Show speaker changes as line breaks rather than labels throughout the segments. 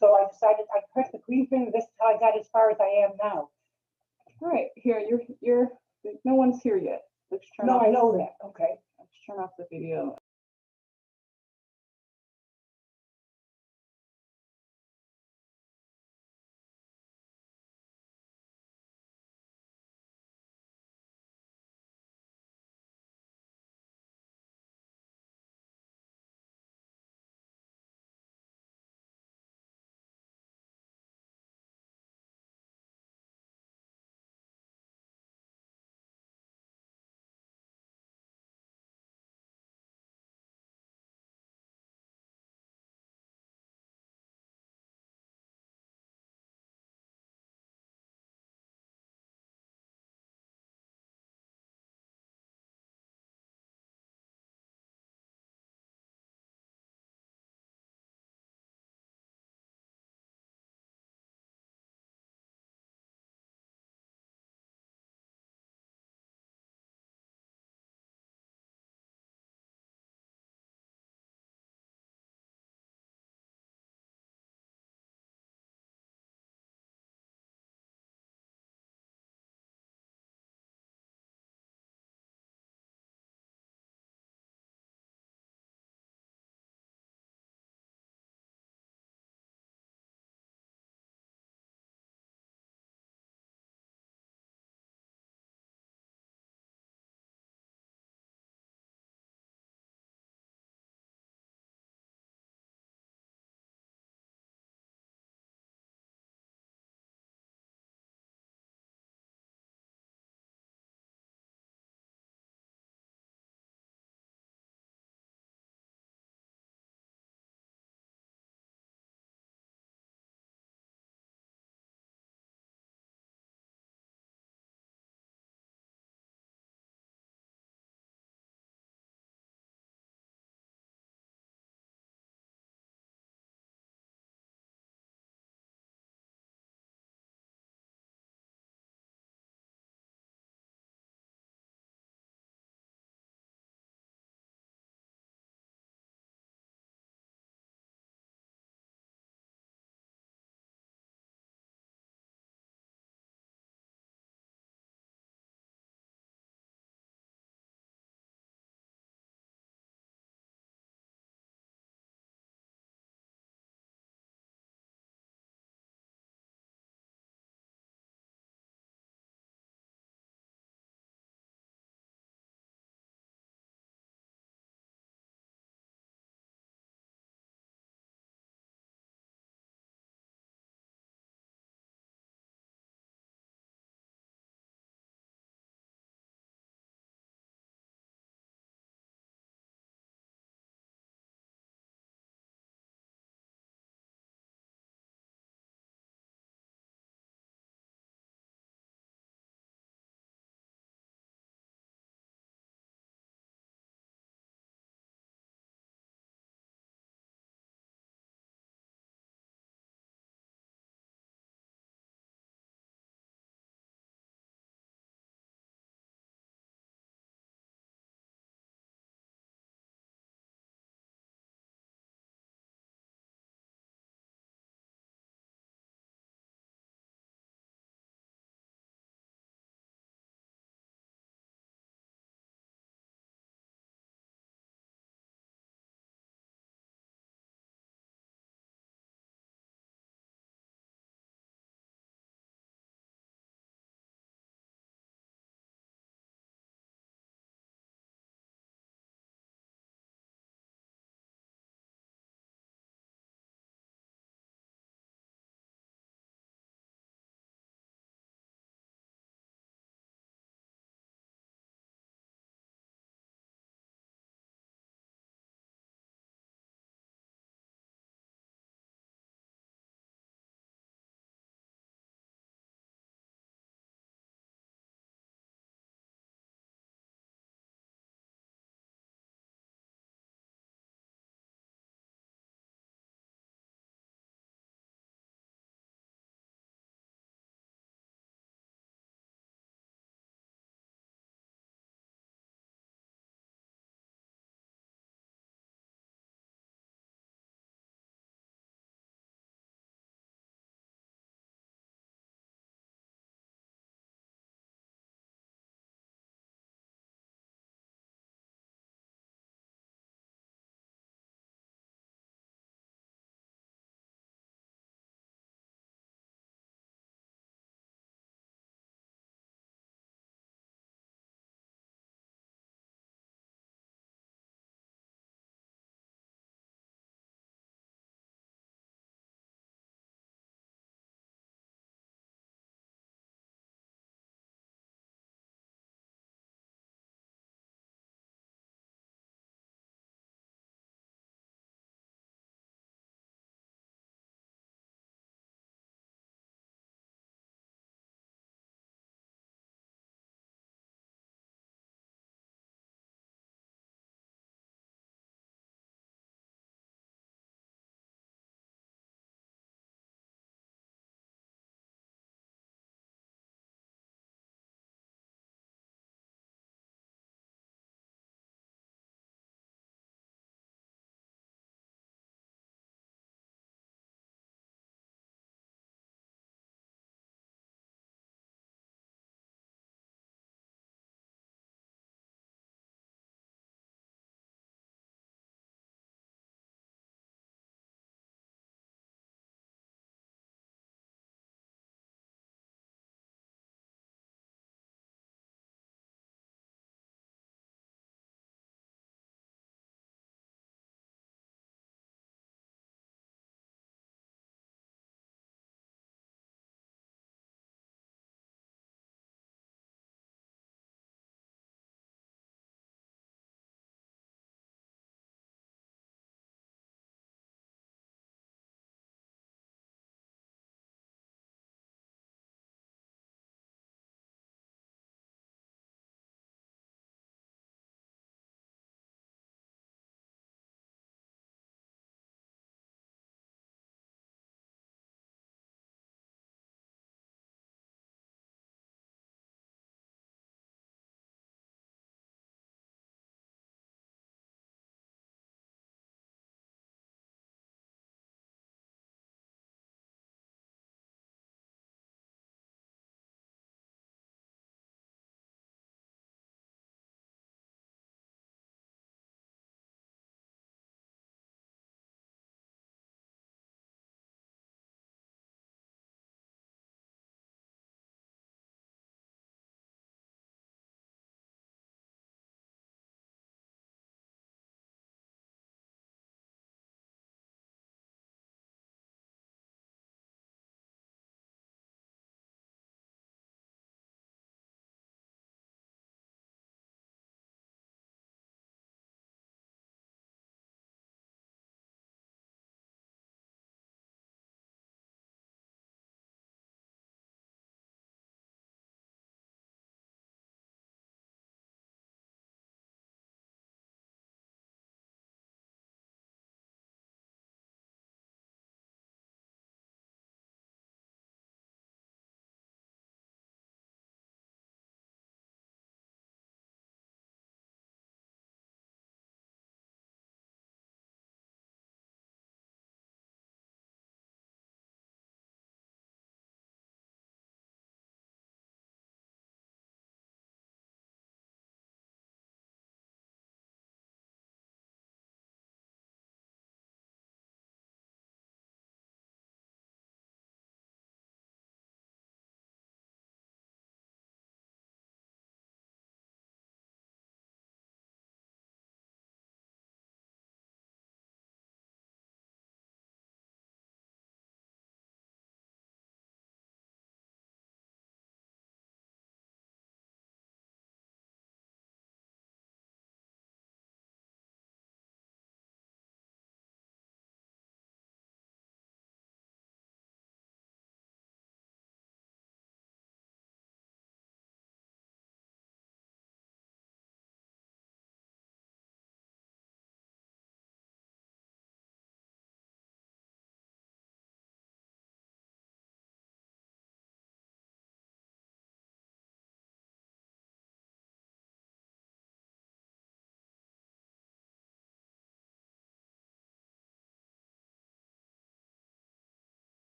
So I decided I pressed the green finger. This is how I got as far as I am now.
All right, here, you're, no one's here yet. Let's turn
No,
off,
I know that. Okay.
let's turn off the video.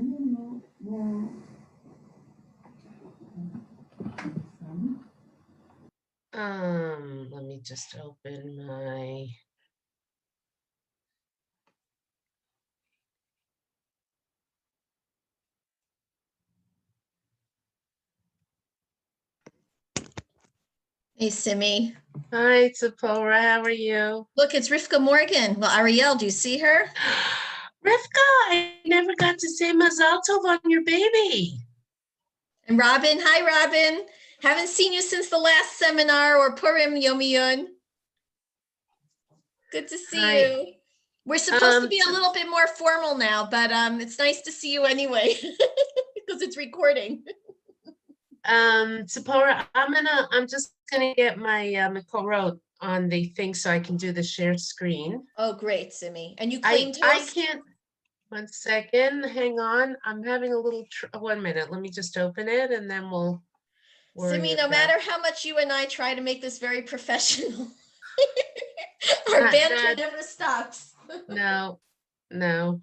Let me just open my.
Hey, Simi.
Hi, Tzipora, how are you?
Look, it's Rivka Morgan. Well, Ariel, do you see her?
Rivka, I never got to say Mazal Tov on your baby.
And Robin. Hi, Robin. Haven't seen you since the last seminar or Purim Yomiyun. Good to see
Hi.
you. We're supposed to be a
Tz-
little bit more formal now, but it's nice to see you anyway because it's recording.
Tzipora, I'm just gonna get my Makorot on the thing so I can do the share screen.
Oh, great, Simi. And you
I
claimed host?
can't. 1 second, hang on. I'm having a little. 1 minute. Let me just open it and then we'll.
Simi,
worry
no
about-
matter how much you and I try to make this very professional, our
Not-
banter
not-
never stops.
No, no.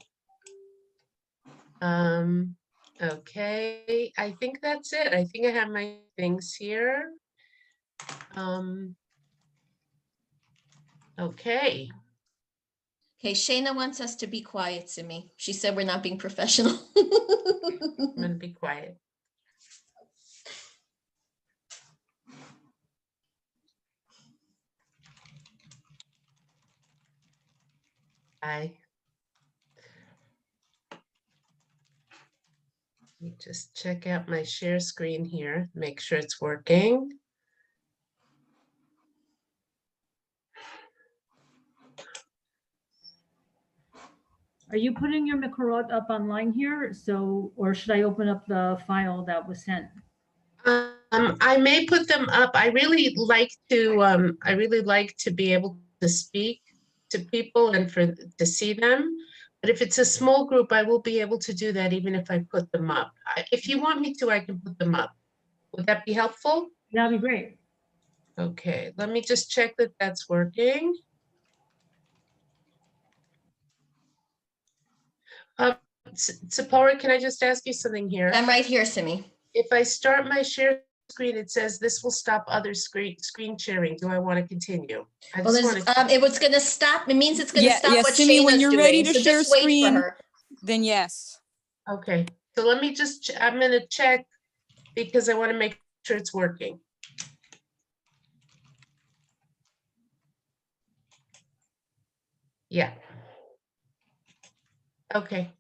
Okay, I think that's it. I think I have my things here. Okay,
Okay, Shayna wants us to be quiet, Simi. She said we're not being professional.
I'm gonna be quiet. Bye. Let me just check out my share screen here, make sure it's working.
Are you putting your Makarot up online here? So, or should I open up the file that was sent?
I may put them up. I really like to be able to speak to people and to see them. But if it's a small group, I will be able to do that even if I put them up. If you want me to, I can put them up. Would that be helpful?
That'd be great.
Okay, let me just check that that's working. Tzipora, can I just ask you something here?
I'm right here, Simi.
If I start my share screen, it says this will stop other screen sharing. Do I want to continue? I
Well,
just
there's,
want to.
it was gonna stop, it means it's gonna
Yeah,
stop
yeah,
what
Simi, when
Shayna's
you're ready
doing,
to
so
share
just wait for
screen,
her.
then yes.
Okay, so let me just, I'm gonna check because I want to make sure it's working. Yeah. Okay.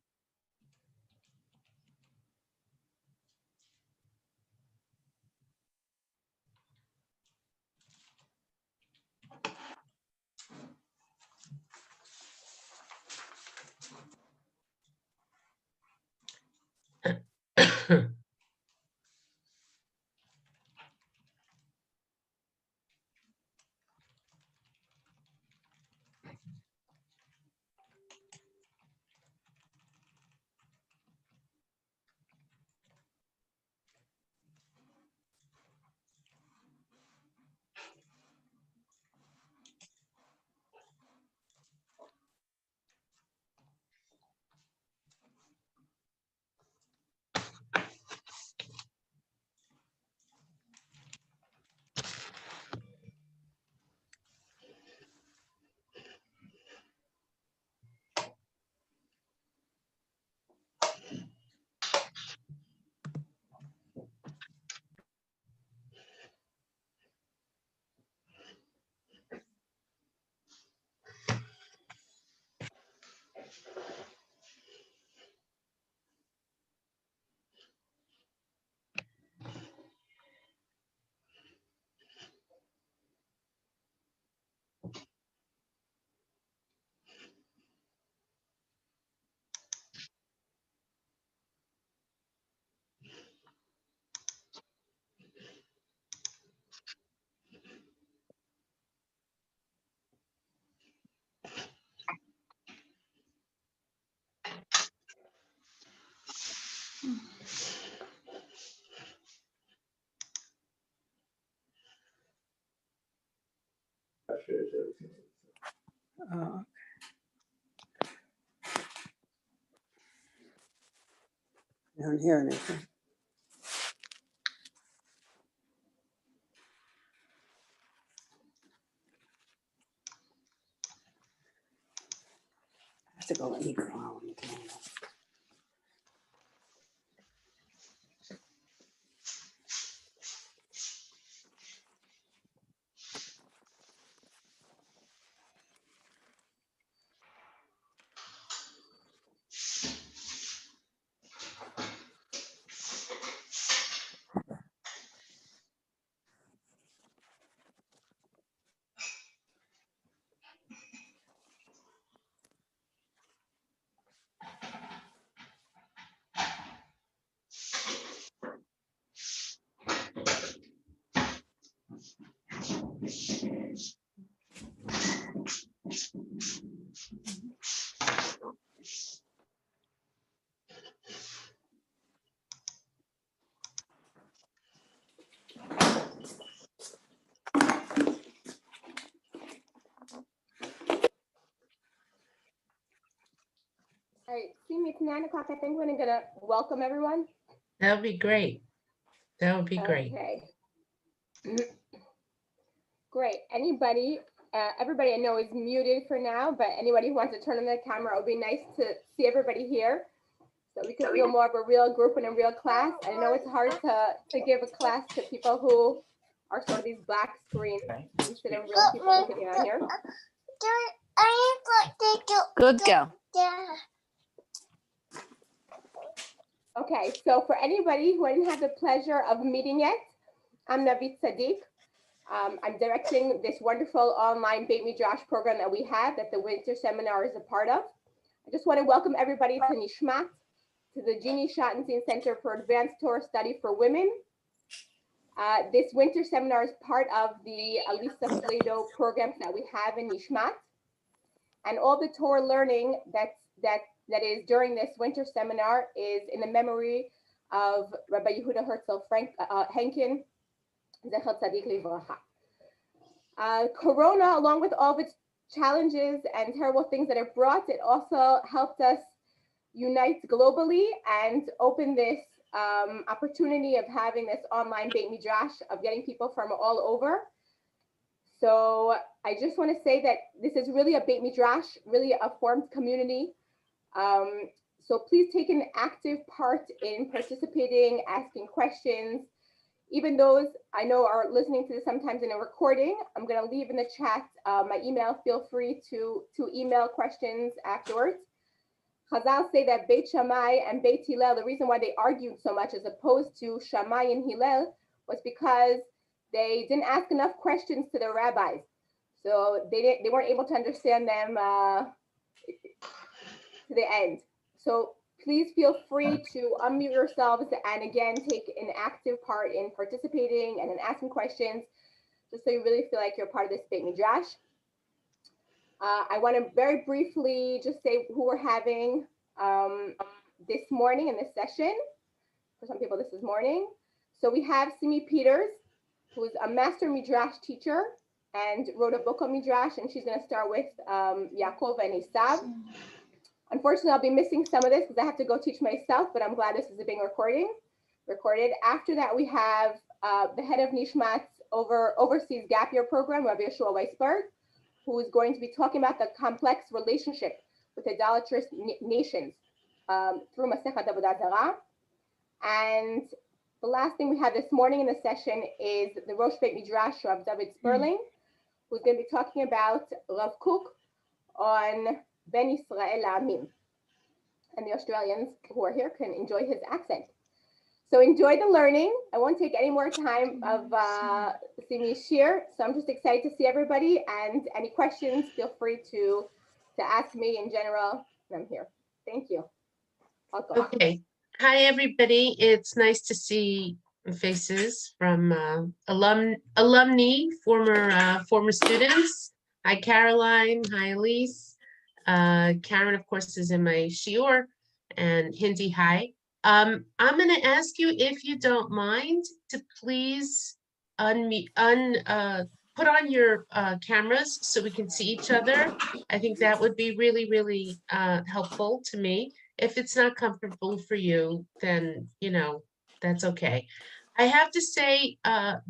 Uh, I don't hear anything. I have to go eat now.
All right, see me, it's 9 o'clock. I think we're gonna welcome everyone.
That would be great. That would be great.
Okay. Great. Anybody, everybody I know is muted for now, but anybody who wants to turn on their camera, it would be nice to see everybody here. So we can feel more of a real group and a real class. I know it's hard to give a class to people who are sort of these black screens instead of real people sitting on here.
Good girl.
Okay, so for anybody who I didn't have the pleasure of meeting yet, I'm Navit Sadiq. I'm directing this wonderful online Beit Midrash program that we have that the winter seminar is a part of. I just want to welcome everybody to Nishmat, to the Jeannie Schottenstein Center for Advanced Torah Study for Women. This winter seminar is part of the Alisa Fledo programs that we have in Nishmat. And all the Torah learning that is during this winter seminar is in the memory of Rabbi Yehuda Herzl Henkin, Zecher Tzadik Livracha. Corona, along with all of its challenges and terrible things that it brought, it also helped us unite globally and open this opportunity of having this online Beit Midrash, of getting people from all over. So I just want to say that this is really a Beit Midrash, really a formed community. So please take an active part in participating, asking questions. Even those I know are listening to this sometimes in a recording, I'm going to leave in the chat my email. Feel free to email questions afterwards. Chazal say that Beit Shammai and Beit Hillel, the reason why they argued so much as opposed to Shammai and Hillel was because they didn't ask enough questions to the rabbis. So they weren't able to understand them to the end. So please feel free to unmute yourselves and again, take an active part in participating and in asking questions, just so you really feel like you're part of this Beit Midrash. I want to very briefly just say who we're having this morning in this session. For some people, this is morning. So we have Simi Peters, who is a master Midrash teacher and wrote a book on Midrash, and she's going to start with Yaakov and Esav. Unfortunately, I'll be missing some of this because I have to go teach myself, but I'm glad this is being recorded. After that, we have the head of Nishmat's overseas gap year program, Rabbi Yeshua Weisberg, who is going to be talking about the complex relationship with idolatrous nations through Masechet Avodat Zarah. And the last thing we have this morning in the session is the Rosh Beit Midrash, Rav David Sperling, who's going to be talking about Rav Kook on Ben Yisrael Amim. And the Australians who are here can enjoy his accent. So enjoy the learning. I won't take any more time of Simi's shir. So I'm just excited to see everybody, and any questions, feel free to ask me in general. I'm here. Thank you.
Okay. Hi, everybody. It's nice to see faces from alumni, former students. Hi, Caroline. Hi, Elise. Karen, of course, is in my shiur, and Hindi, hi. I'm going to ask you, if you don't mind, to please put on your cameras so we can see each other. I think that would be really, really helpful to me. If it's not comfortable for you, then, that's okay. I have to say,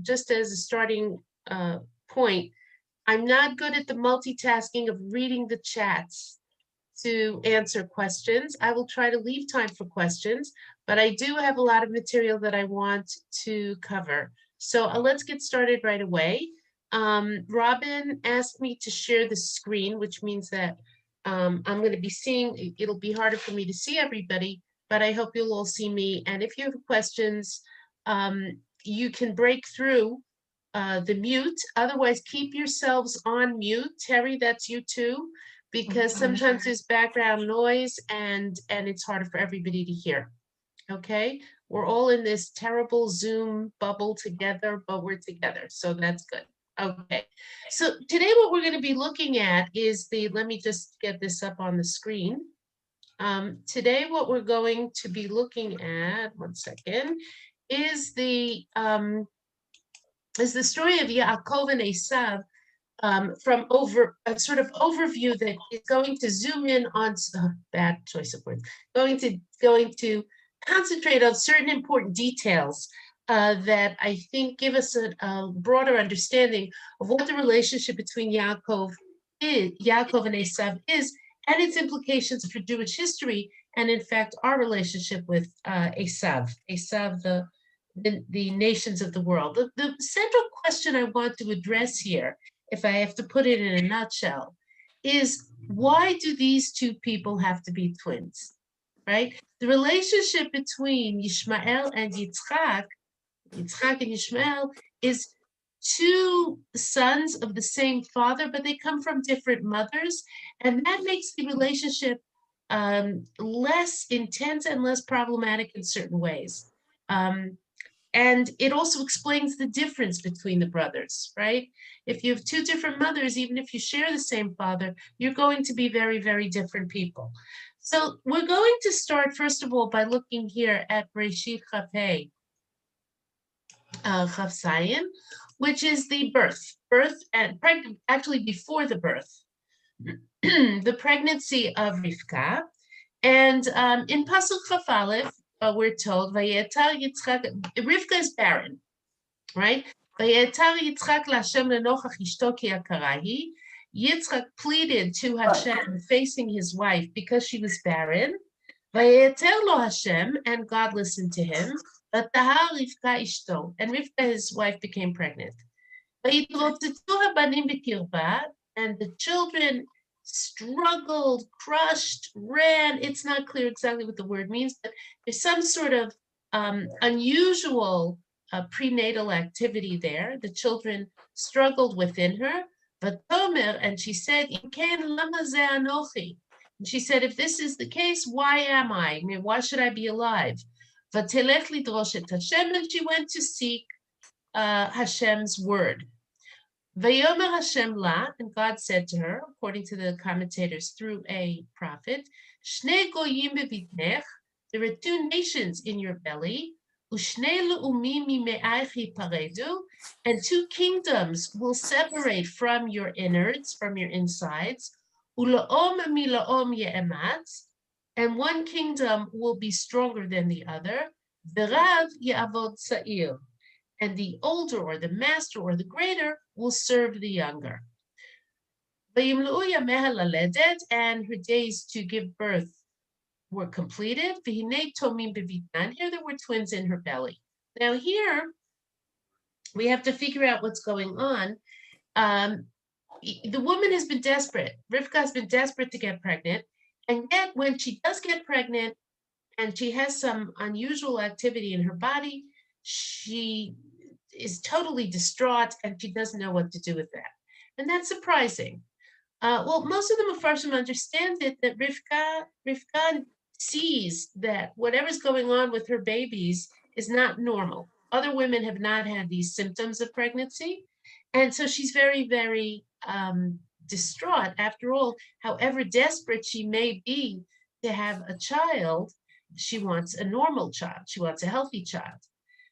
just as a starting point, I'm not good at the multitasking of reading the chats to answer questions. I will try to leave time for questions, but I do have a lot of material that I want to cover. So let's get started right away. Robin asked me to share the screen, which means that I'm going to be seeing, it'll be harder for me to see everybody, but I hope you'll all see me. And if you have questions, you can break through the mute. Otherwise, keep yourselves on mute. Terry, that's you too, because sometimes there's background noise and it's harder for everybody to hear. Okay, we're all in this terrible Zoom bubble together, but we're together, so that's good. Okay, so today what we're going to be looking at is let me just get this up on the screen. Today what we're going to be looking at, one second, is the story of Yaakov and Esav, from a sort of overview that is going to zoom in on bad choice of words, going to concentrate on certain important details that I think give us a broader understanding of what the relationship between Yaakov and Esav is, and its implications for Jewish history, and in fact our relationship with Esav, the nations of the world. The central question I want to address here, if I have to put it in a nutshell, is why do these two people have to be twins, right? The relationship between Yishmael and Yitzchak and Yishmael, is two sons of the same father, but they come from different mothers, and that makes the relationship less intense and less problematic in certain ways. And it also explains the difference between the brothers, right? If you have two different mothers, even if you share the same father, you're going to be very, very different people. So we're going to start, first of all, by looking here at Breshit Chaf Zayin, which is the birth and actually before the birth, the pregnancy of Rivka. And in Pasuk Chaf Aleph, we're told, Vayetar Yitzchak, Rivka is barren, right? Vayetar Yitzchak LaHashem lenochach ishto ki akara hi. Yitzchak pleaded to Hashem, facing his wife, because she was barren. Vayeter lo Hashem, and God listened to him. Vatahar Rivka ishto, and Rivka, his wife, became pregnant. Vayitrotzetu habanim b'kirba, and the children struggled, crushed, ran. It's not clear exactly what the word means, but there's some sort of unusual prenatal activity there. The children struggled within her. Vatomer, and she said, lama ze anochi. And she said, if this is the case, why am I? I mean, why should I be alive? Vatelech lidrosh et Hashem, and she went to seek Hashem's word. Vayomer Hashem la, and God said to her, according to the commentators through a prophet, Shnei goyim bevitnech, there are two nations in your belly, Ushnei le'umim mime'ach yiparedu, and two kingdoms will separate from your innards, from your insides, Ula'om mila'om ye'ematz, and one kingdom will be stronger than the other, V'rav ya'avod sa'ir, and the older or the master or the greater will serve the younger. And her days to give birth were completed. Here there were twins in her belly. Now here, we have to figure out what's going on. The woman has been desperate. Rivka has been desperate to get pregnant. And yet when she does get pregnant and she has some unusual activity in her body, she is totally distraught and she doesn't know what to do with that. And that's surprising. Well, most of the Mefarshim understand it, that Rivka sees that whatever's going on with her babies is not normal. Other women have not had these symptoms of pregnancy. And so she's very, very distraught. After all, however desperate she may be to have a child, she wants a normal child. She wants a healthy child.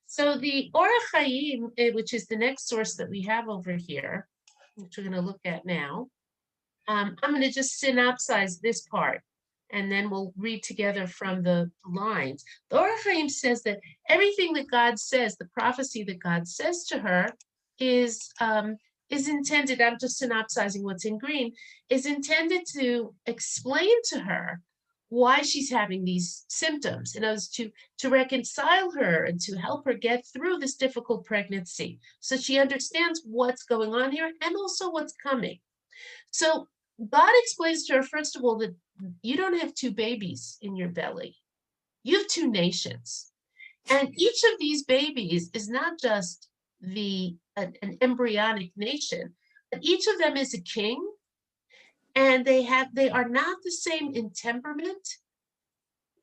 So the Orach Chaim, which is the next source that we have over here, which we're going to look at now, I'm going to just synopsize this part. and then we'll read together from the lines. The Or HaChaim says that everything that God says, the prophecy that God says to her is intended, I'm just synopsizing what's in green, is intended to explain to her why she's having these symptoms, and as to reconcile her and to help her get through this difficult pregnancy, so she understands what's going on here and also what's coming. So God explains to her, first of all, that you don't have two babies in your belly. You have two nations. And each of these babies is not just an embryonic nation, but each of them is a king. And they are not the same in temperament,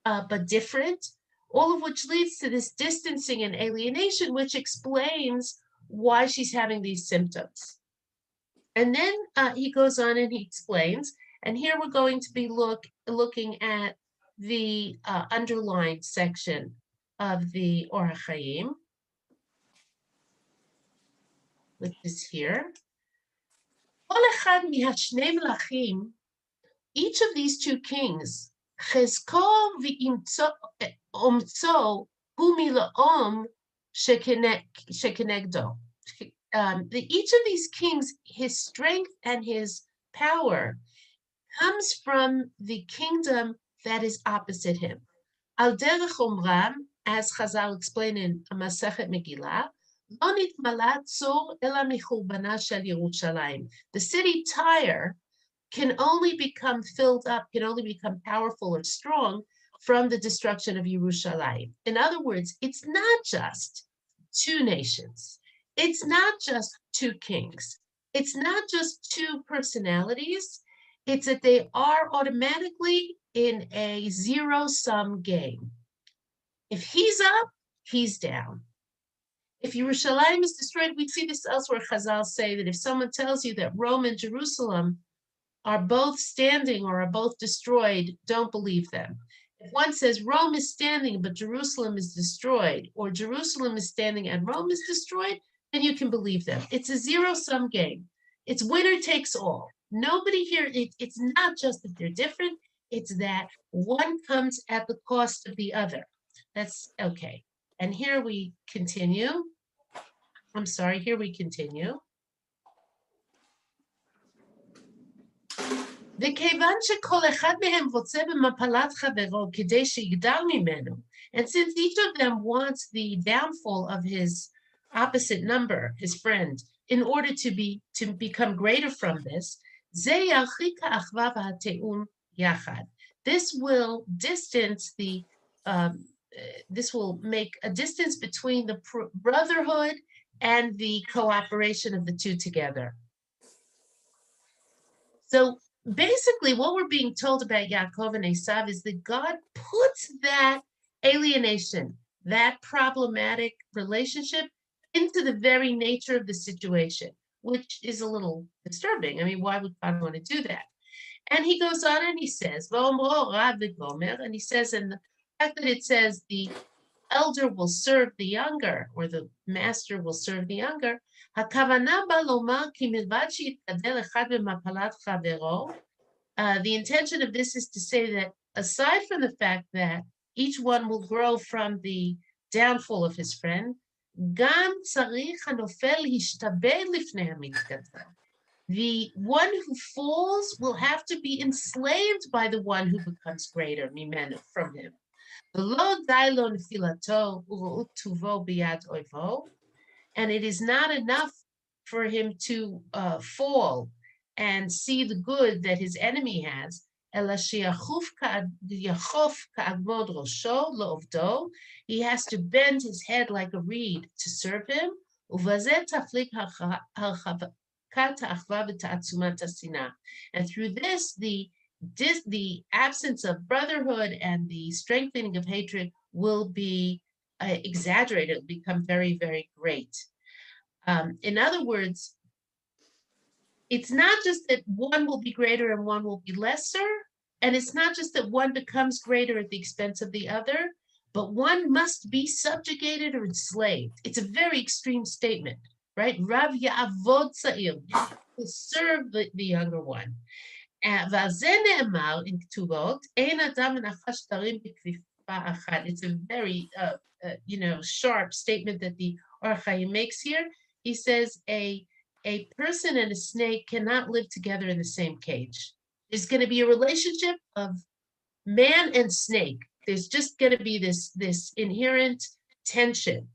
but different, all of which leads to this distancing and alienation, which explains why she's having these symptoms. And then he goes on and he explains, and here we're going to be looking at the underlined section of the Or HaChaim, which is here. Each of these two kings, chezko v'omtzo hu mila'om shekenegdo. Each of these kings, his strength and his power comes from the kingdom that is opposite him. Al derech omram, as Chazal explained in Masechet Megillah, lo nitmala tzor ela michurbana shel Yerushalayim. The city Tyre can only become filled up, can only become powerful or strong from the destruction of Yerushalayim. In other words, it's not just two nations. It's not just two kings. It's not just two personalities. It's that they are automatically in a zero-sum game. If he's up, he's down. If Yerushalayim is destroyed, we see this elsewhere. Chazal say that if someone tells you that Rome and Jerusalem are both standing or are both destroyed, don't believe them. If one says Rome is standing but Jerusalem is destroyed, or Jerusalem is standing and Rome is destroyed, then you can believe them. It's a zero-sum game. It's winner takes all. Nobody here, it's not just that they're different, it's that one comes at the cost of the other. That's okay. And here we continue. Here we continue. וכיוון שכל אחד מהם רוצה במפלת חברו כדי שיגדל ממנו, and since each of them wants the downfall of his opposite number, his friend, in order to become greater from this, זה ירחיק האחווה והתיאום יחד. This will distance this will make a distance between the brotherhood and the cooperation of the two together. So basically, what we're being told about Yaakov and Esav is that God puts that alienation, that problematic relationship, into the very nature of the situation, which is a little disturbing. I mean, why would God want to do that? And he goes on and he says, and he says, and the fact that it says the elder will serve the younger, or the master will serve the younger, the intention of this is to say that aside from the fact that each one will grow from the downfall of his friend, the one who falls will have to be enslaved by the one who becomes greater from him. And it is not enough for him to fall and see the good that his enemy has. He has to bend his head like a reed to serve him. And through this, the absence of brotherhood and the strengthening of hatred will be exaggerated, will become very, very great. In other words, it's not just that one will be greater and one will be lesser, and it's not just that one becomes greater at the expense of the other, but one must be subjugated or enslaved. It's a very extreme statement, right? Rav Ya'avod Sa'ir will serve the younger one. ועל זה נאמר in כתובות, אין אדם מנחש תרים בכפיפה אחת. It's a very, sharp statement that the Or Chaim makes here. He says a person and a snake cannot live together in the same cage. There's going to be a relationship of man and snake. There's just going to be this inherent tension.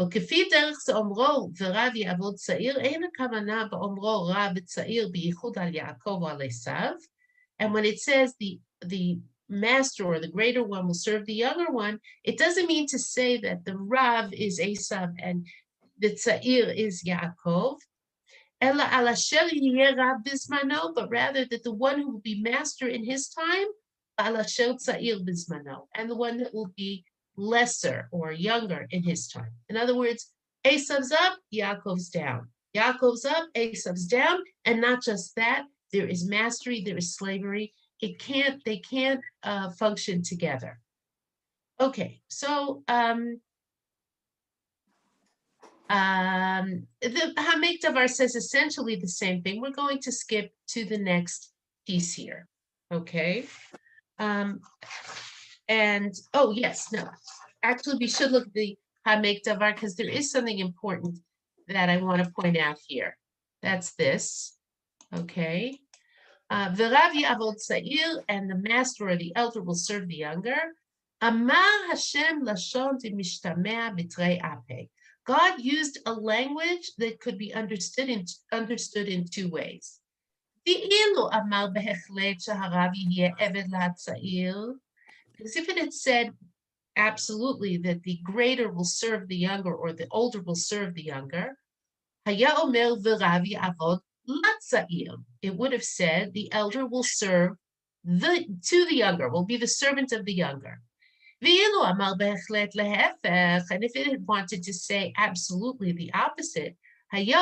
וכפי דרך שאומרו ורב יעבוד צעיר, אין הכוונה באומרו רב וצעיר בייחוד על יעקב או על עשיו. And when it says the master or the greater one will serve the younger one, it doesn't mean to say that the Rav is Esav and the Tza'ir is Yaakov. Ela al asher yeh Rav bismano, but rather that the one who will be master in his time, al asher Tza'ir bismano, and the one that will be lesser or younger in his time. In other words, Esav's up, Yaakov's down. Yaakov's up, Esav's down, and not just that, there is mastery, there is slavery. They can't function together. Okay, so the Hamek Davar says essentially the same thing. We're going to skip to the next piece here. Okay. And oh yes, no, actually we should look at the Hamek Davar because there is something important that I want to point out here. That's this. Okay. V'rav ya'avod tza'ir, and the master or the elder will serve the younger. Amar Hashem lashon d'mishtamea b'trei ape. God used a language that could be understood in two ways. V'ilo amar behechlet sheharav yeh eved la'tza'ir. Because if it had said absolutely that the greater will serve the younger or the older will serve the younger, haya omer v'rav ya'avod la'tza'ir. It would have said the elder will serve to the younger, will be the servant of the younger. And if it had wanted to say absolutely the opposite, it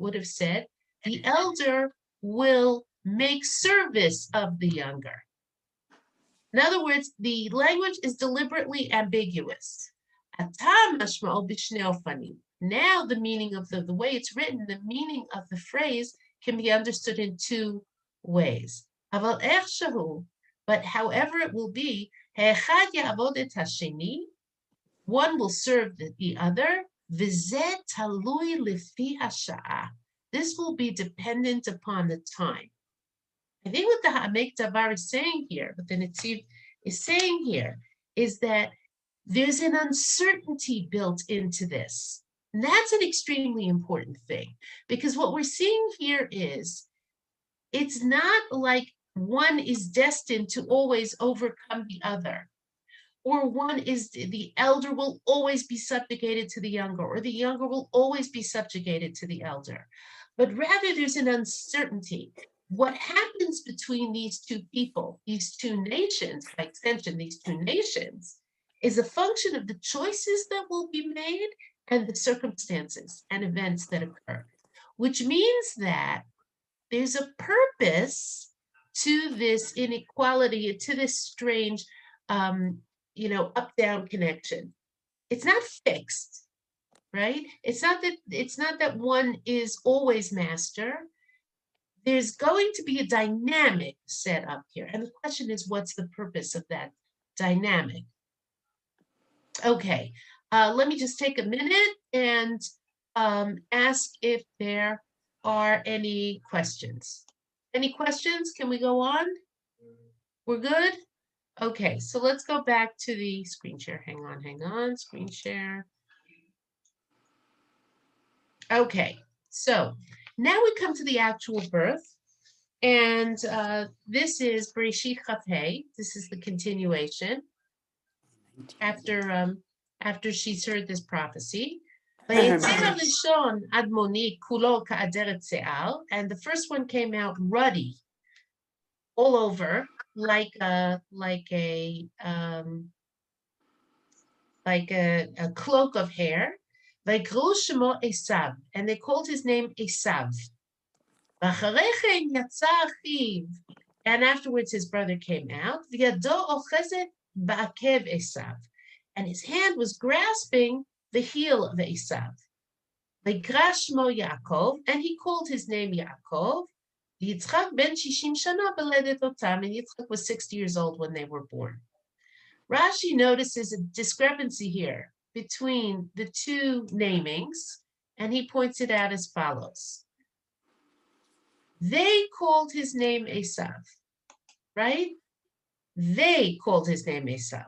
would have said the elder will make service of the younger. In other words, the language is deliberately ambiguous. Now the meaning of the way it's written, the meaning of the phrase can be understood in two ways. But however it will be, one will serve the other. This will be dependent upon the time. I think what the Hamek Davar is saying here, what the Netziv is saying here, is that there's an uncertainty built into this. And that's an extremely important thing, because what we're seeing here is it's not like one is destined to always overcome the other, or one is the elder will always be subjugated to the younger, or the younger will always be subjugated to the elder. But rather there's an uncertainty. What happens between these two people, these two nations, by extension, these two nations, is a function of the choices that will be made and the circumstances and events that occur, which means that there's a purpose to this inequality, to this strange, up-down connection. It's not fixed, right? It's not that one is always master. There's going to be a dynamic set up here. And the question is, what's the purpose of that dynamic? Okay, let me just take a minute and ask if there are any questions. Any questions? Can we go on? We're good? Okay, so let's go back to the screen share. Hang on, screen share. Okay, so now we come to the actual birth. And this is Bereshit Chaf Hei. This is the continuation after she's heard this prophecy. And the first one came out ruddy, all over, like a cloak of hair. Esav, and they called his name Esav. And afterwards his brother came out. And his hand was grasping the heel of Esav. ויקרא שמו Yaakov, and he called his name Yaakov. Yitzchak ben 60 shana beledet otam, and Yitzchak was 60 years old when they were born. Rashi notices a discrepancy here between the two namings, and he points it out as follows. They called his name Esav, right? They called his name Esav.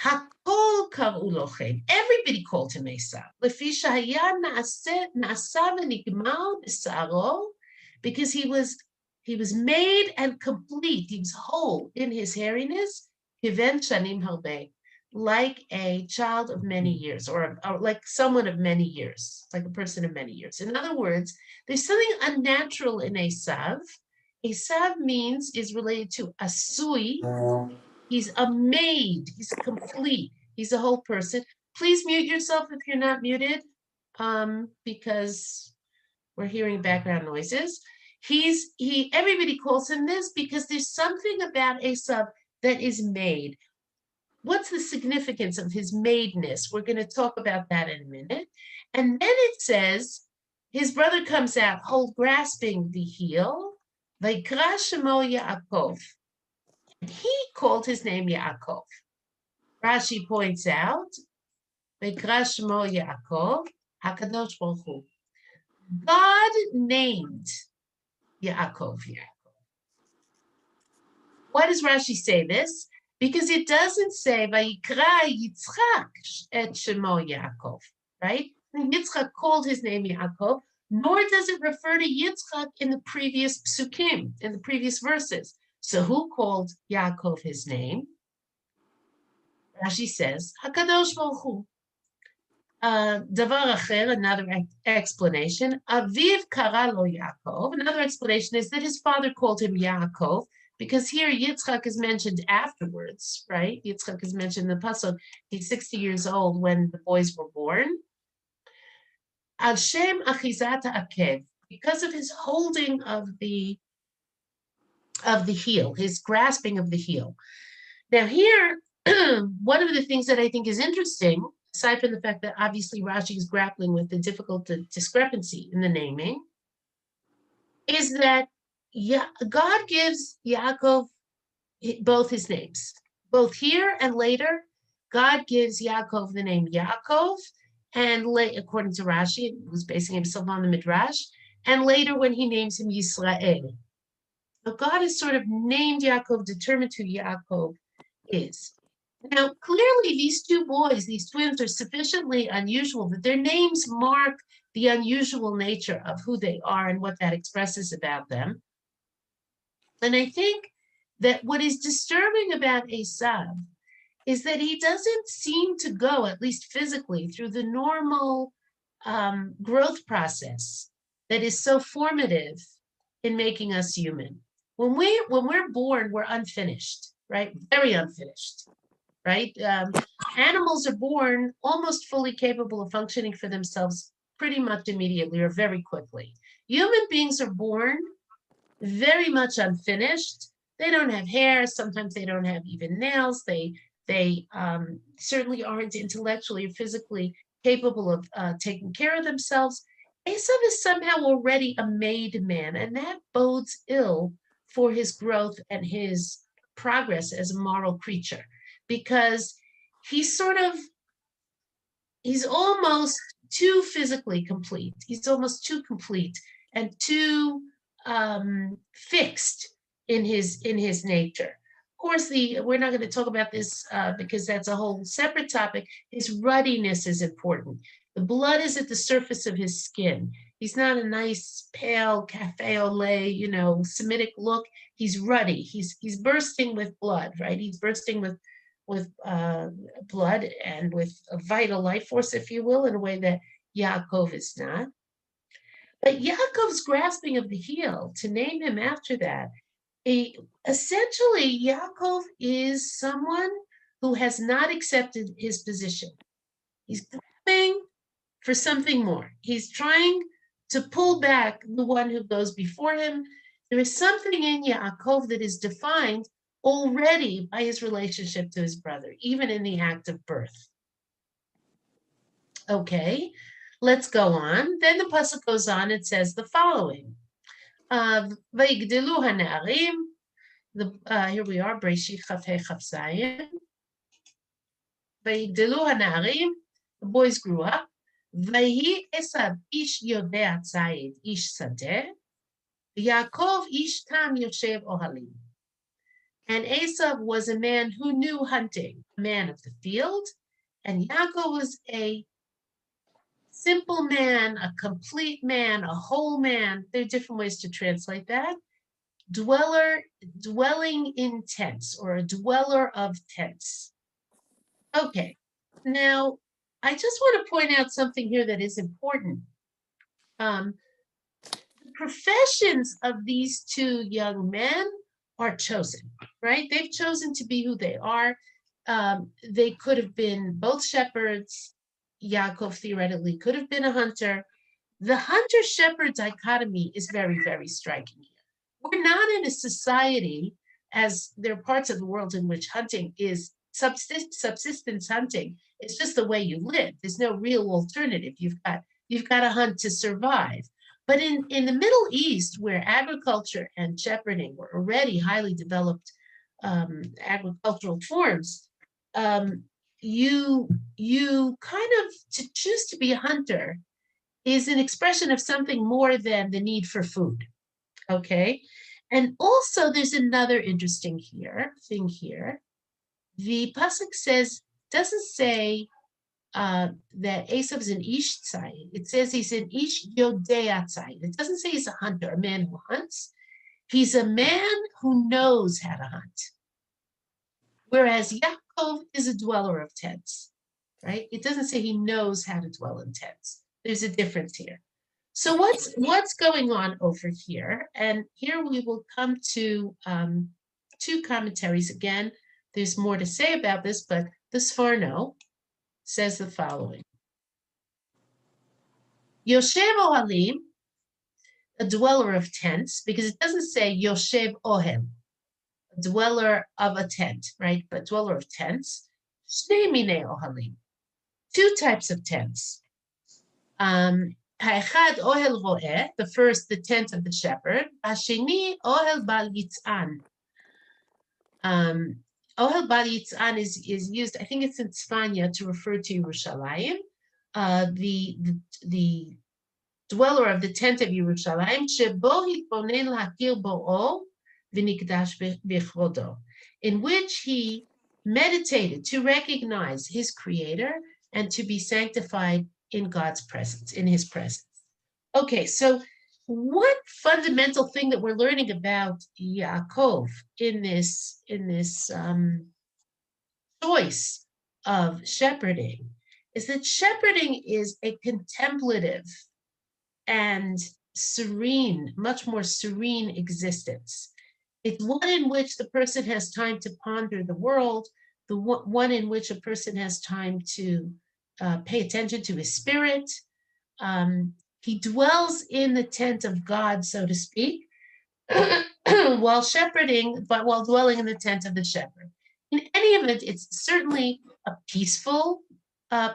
Hakol karu lochem. Everybody called him Esav. Lefi shehaya na'asa v'nigmar b'sa'aro, because he was made and complete. He was whole in his hairiness. Kiven shanim harbe, like a child of many years, or like someone of many years, like a person of many years. In other words, there's something unnatural in Esav. Esav is related to asui. He's a maid. He's complete. He's a whole person. Please mute yourself if you're not muted, because we're hearing background noises. Everybody calls him this because there's something about Esav that is made. What's the significance of his maidness? We're going to talk about that in a minute. And then it says, his brother comes out, grasping the heel. Vayikra shemo Yaakov. He called his name Yaakov. Rashi points out, Vayikra shemo Yaakov, HaKadosh Baruch Hu. God named Yaakov. Why does Rashi say this? Because it doesn't say Vayikra Yitzchak et shemo Yaakov, right? Yitzchak called his name Yaakov, nor does it refer to Yitzchak in the previous psukim, in the previous verses. So who called Yaakov his name? Rashi says, HaKadosh Baruch Hu. Davar acher, another explanation. Aviv kara lo Yaakov. Another explanation is that his father called him Yaakov, because here Yitzchak is mentioned afterwards, right? Yitzchak is mentioned in the pasuk. He's 60 years old when the boys were born. Al shem achizat ha'akev, because of his holding of the heel, his grasping of the heel. Now here, one of the things that I think is interesting, aside from the fact that obviously Rashi is grappling with the difficult discrepancy in the naming, is that God gives Yaakov both his names. Both here and later, God gives Yaakov the name Yaakov, and according to Rashi, he was basing himself on the Midrash, and later when he names him Yisrael. So God has sort of named Yaakov, determined who Yaakov is. Now, clearly these two boys, these twins, are sufficiently unusual that their names mark the unusual nature of who they are and what that expresses about them. And I think that what is disturbing about Esav is that he doesn't seem to go, at least physically, through the normal growth process that is so formative in making us human. When we're born, we're unfinished, right? Very unfinished, right? Animals are born almost fully capable of functioning for themselves pretty much immediately or very quickly. Human beings are born very much unfinished. They don't have hair. Sometimes they don't have even nails. They certainly aren't intellectually or physically capable of taking care of themselves. Esav is somehow already a made man, and that bodes ill for his growth and his progress as a moral creature, because he's almost too physically complete. He's almost too complete and too fixed in his nature. Of course, we're not going to talk about this because that's a whole separate topic. His ruddiness is important. The blood is at the surface of his skin. He's not a nice, pale, cafe au lait, Semitic look. He's ruddy. He's bursting with blood, right? He's bursting with blood and with a vital life force, if you will, in a way that Yaakov is not. But Yaakov's grasping of the heel, to name him after that, essentially Yaakov is someone who has not accepted his position. He's grabbing for something more. He's trying to pull back the one who goes before him. There is something in Yaakov that is defined already by his relationship to his brother, even in the act of birth. Okay, Let's go on. Then the pasuk goes on. It says the following: "Vayigdelu hanarim." Here we are. Breshit Chaf He Chaf Zayin. Vayigdelu hanarim. The boys grew up. Vayi Esav ish yodea tzayid ish sadeh. Yaakov ish tam yoshev ohalim. And Esav was a man who knew hunting, a man of the field, and Yaakov was a simple man, a complete man, a whole man. There are different ways to translate that. Dwelling in tents, or a dweller of tents. Okay, now I just want to point out something here that is important. The professions of these two young men are chosen, right? They've chosen to be who they are. They could have been both shepherds. Yaakov theoretically could have been a hunter. The hunter-shepherd dichotomy is very, very striking here. We're not in a society, as there are parts of the world in which hunting is subsistence hunting. It's just the way you live. There's no real alternative. You've got to hunt to survive. But in the Middle East, where agriculture and shepherding were already highly developed agricultural forms, you kind of, to choose to be a hunter is an expression of something more than the need for food. Okay, and also there's another interesting thing here. The pasuk doesn't say that Esav's an ish tzayid. It says he's an ish yodea tzayid. It doesn't say he's a hunter, a man who hunts. He's a man who knows how to hunt. Whereas Yaakov is a dweller of tents, right? It doesn't say he knows how to dwell in tents. There's a difference here. So what's going on over here? And here we will come to two commentaries. Again, there's more to say about this, but the Sforno says the following. Yoshev Ohalim, a dweller of tents, because it doesn't say Yoshev Ohel, a dweller of a tent, right? But dweller of tents. Shnei Minei Ohalim, two types of tents. Ha'echad ohel ro'eh, the first, the tent of the shepherd. Hasheni ohel bal yitz'an. Ohel bal yitz'an is used, I think it's in Tzfanya, to refer to Yerushalayim. The dweller of the tent of Yerushalayim, shebo hitbonen lahakir bo'o v'nikdash b'chvodo, in which he meditated to recognize his creator and to be sanctified in God's presence, in his presence. Okay, so what fundamental thing that we're learning about Yaakov in this choice of shepherding is that shepherding is a contemplative and serene, much more serene existence. It's one in which the person has time to ponder the world, the one in which a person has time to pay attention to his spirit. He dwells in the tent of God, so to speak, while shepherding, but while dwelling in the tent of the shepherd. In any event, it's certainly a peaceful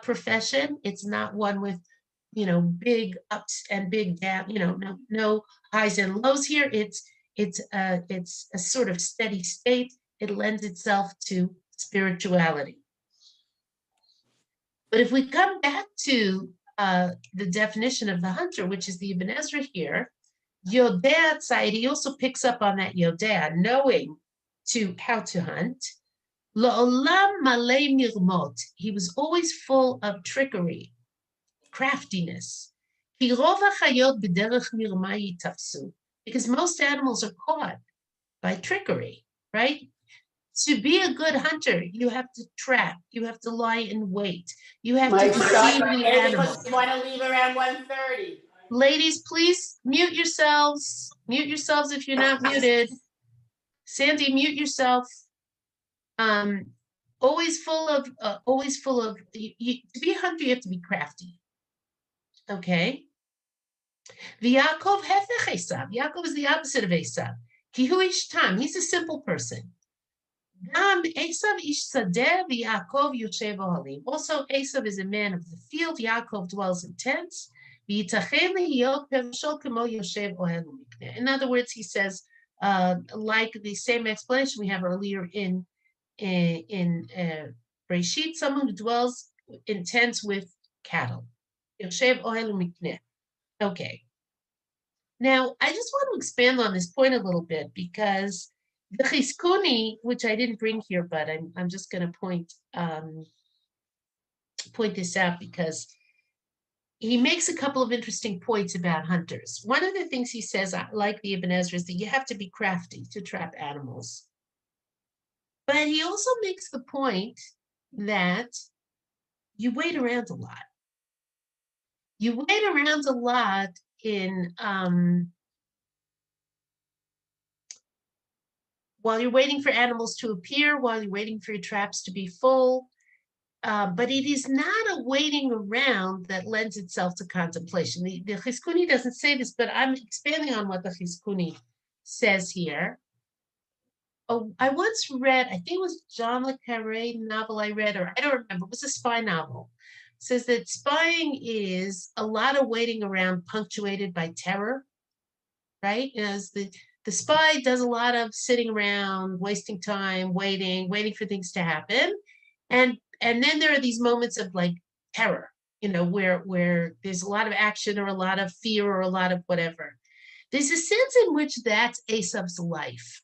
profession. It's not one with, big ups and big down, no highs and lows here. It's a sort of steady state. It lends itself to spirituality. But if we come back to the definition of the hunter, which is the Ibn Ezra here, Yodea tzayid, he also picks up on that Yodea, knowing how to hunt. La'olam malei mirmot, he was always full of trickery, craftiness. Ki rov hachayot b'derech mirma yitafsu, because most animals are caught by trickery, right? To be a good hunter, you have to trap, you have to lie in wait, you have to deceive the animal.
You want to leave around 1:30.
Ladies, please mute yourselves. Mute yourselves if you're not muted. Sandy, mute yourself. Always full of, to be a hunter, you have to be crafty. Okay? The Yaakov hefech Esav. Yaakov is the opposite of Esav. Ki hu ish tam. He's a simple person. Esav ish sadeh v'Yaakov yoshev ohalim. Also, Esav is a man of the field. Yaakov dwells in tents. In other words, he says, like the same explanation we have earlier in Breshit, someone who dwells in tents with cattle. Okay. Now, I just want to expand on this point a little bit because the Chizkuni, which I didn't bring here, but I'm just going to point this out because he makes a couple of interesting points about hunters. One of the things he says, like the Ibn Ezra, is that you have to be crafty to trap animals. But he also makes the point that you wait around a lot. You wait around a lot in while you're waiting for animals to appear, while you're waiting for your traps to be full. But it is not a waiting around that lends itself to contemplation. The Chizkuni doesn't say this, but I'm expanding on what the Chizkuni says here. Oh, I once read, I think it was John le Carré novel I read, or I don't remember, it was a spy novel. It says that spying is a lot of waiting around punctuated by terror, right? As the spy does a lot of sitting around, wasting time, waiting for things to happen. And then there are these moments of like terror, where there's a lot of action or a lot of fear or a lot of whatever. There's a sense in which that's Esav's life.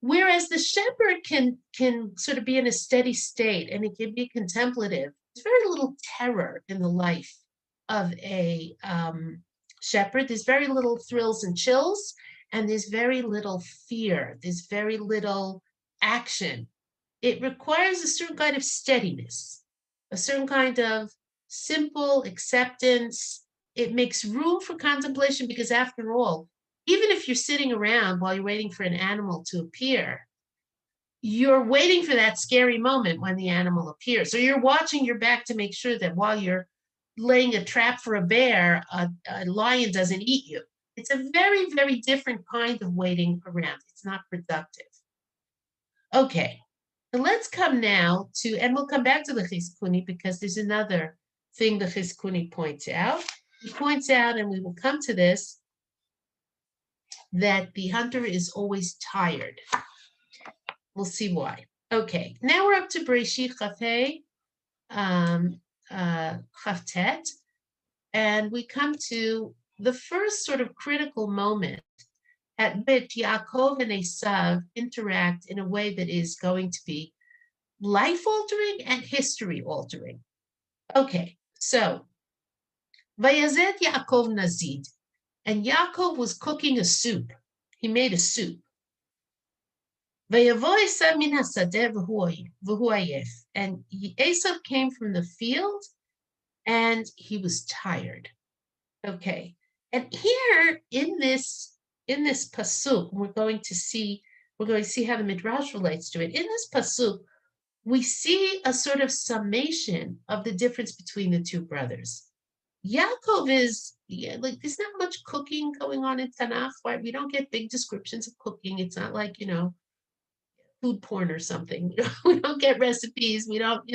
Whereas the shepherd can sort of be in a steady state and it can be contemplative. There's very little terror in the life of a shepherd. There's very little thrills and chills, and there's very little fear. There's very little action. It requires a certain kind of steadiness, a certain kind of simple acceptance. It makes room for contemplation because after all, even if you're sitting around while you're waiting for an animal to appear, you're waiting for that scary moment when the animal appears. So you're watching your back to make sure that while you're laying a trap for a bear, a lion doesn't eat you. It's a very, very different kind of waiting around. It's not productive. Okay, so let's come now to, and we'll come back to the Chizkuni because there's another thing the Chizkuni points out. He points out, and we will come to this, that the hunter is always tired. We'll see why. Okay, now we're up to Breshit Chavtet, and we come to the first sort of critical moment at which Yaakov and Esav interact in a way that is going to be life-altering and history-altering. Okay, so Vayazet Yaakov Nazid. And Yaakov was cooking a soup. He made a soup. And Esav came from the field and he was tired. Okay. And here in this pasuk, we're going to see how the Midrash relates to it. In this pasuk, we see a sort of summation of the difference between the two brothers. Yaakov is, there's not much cooking going on in Tanakh, right? We don't get big descriptions of cooking. It's not like, food porn or something. We don't get recipes. We don't,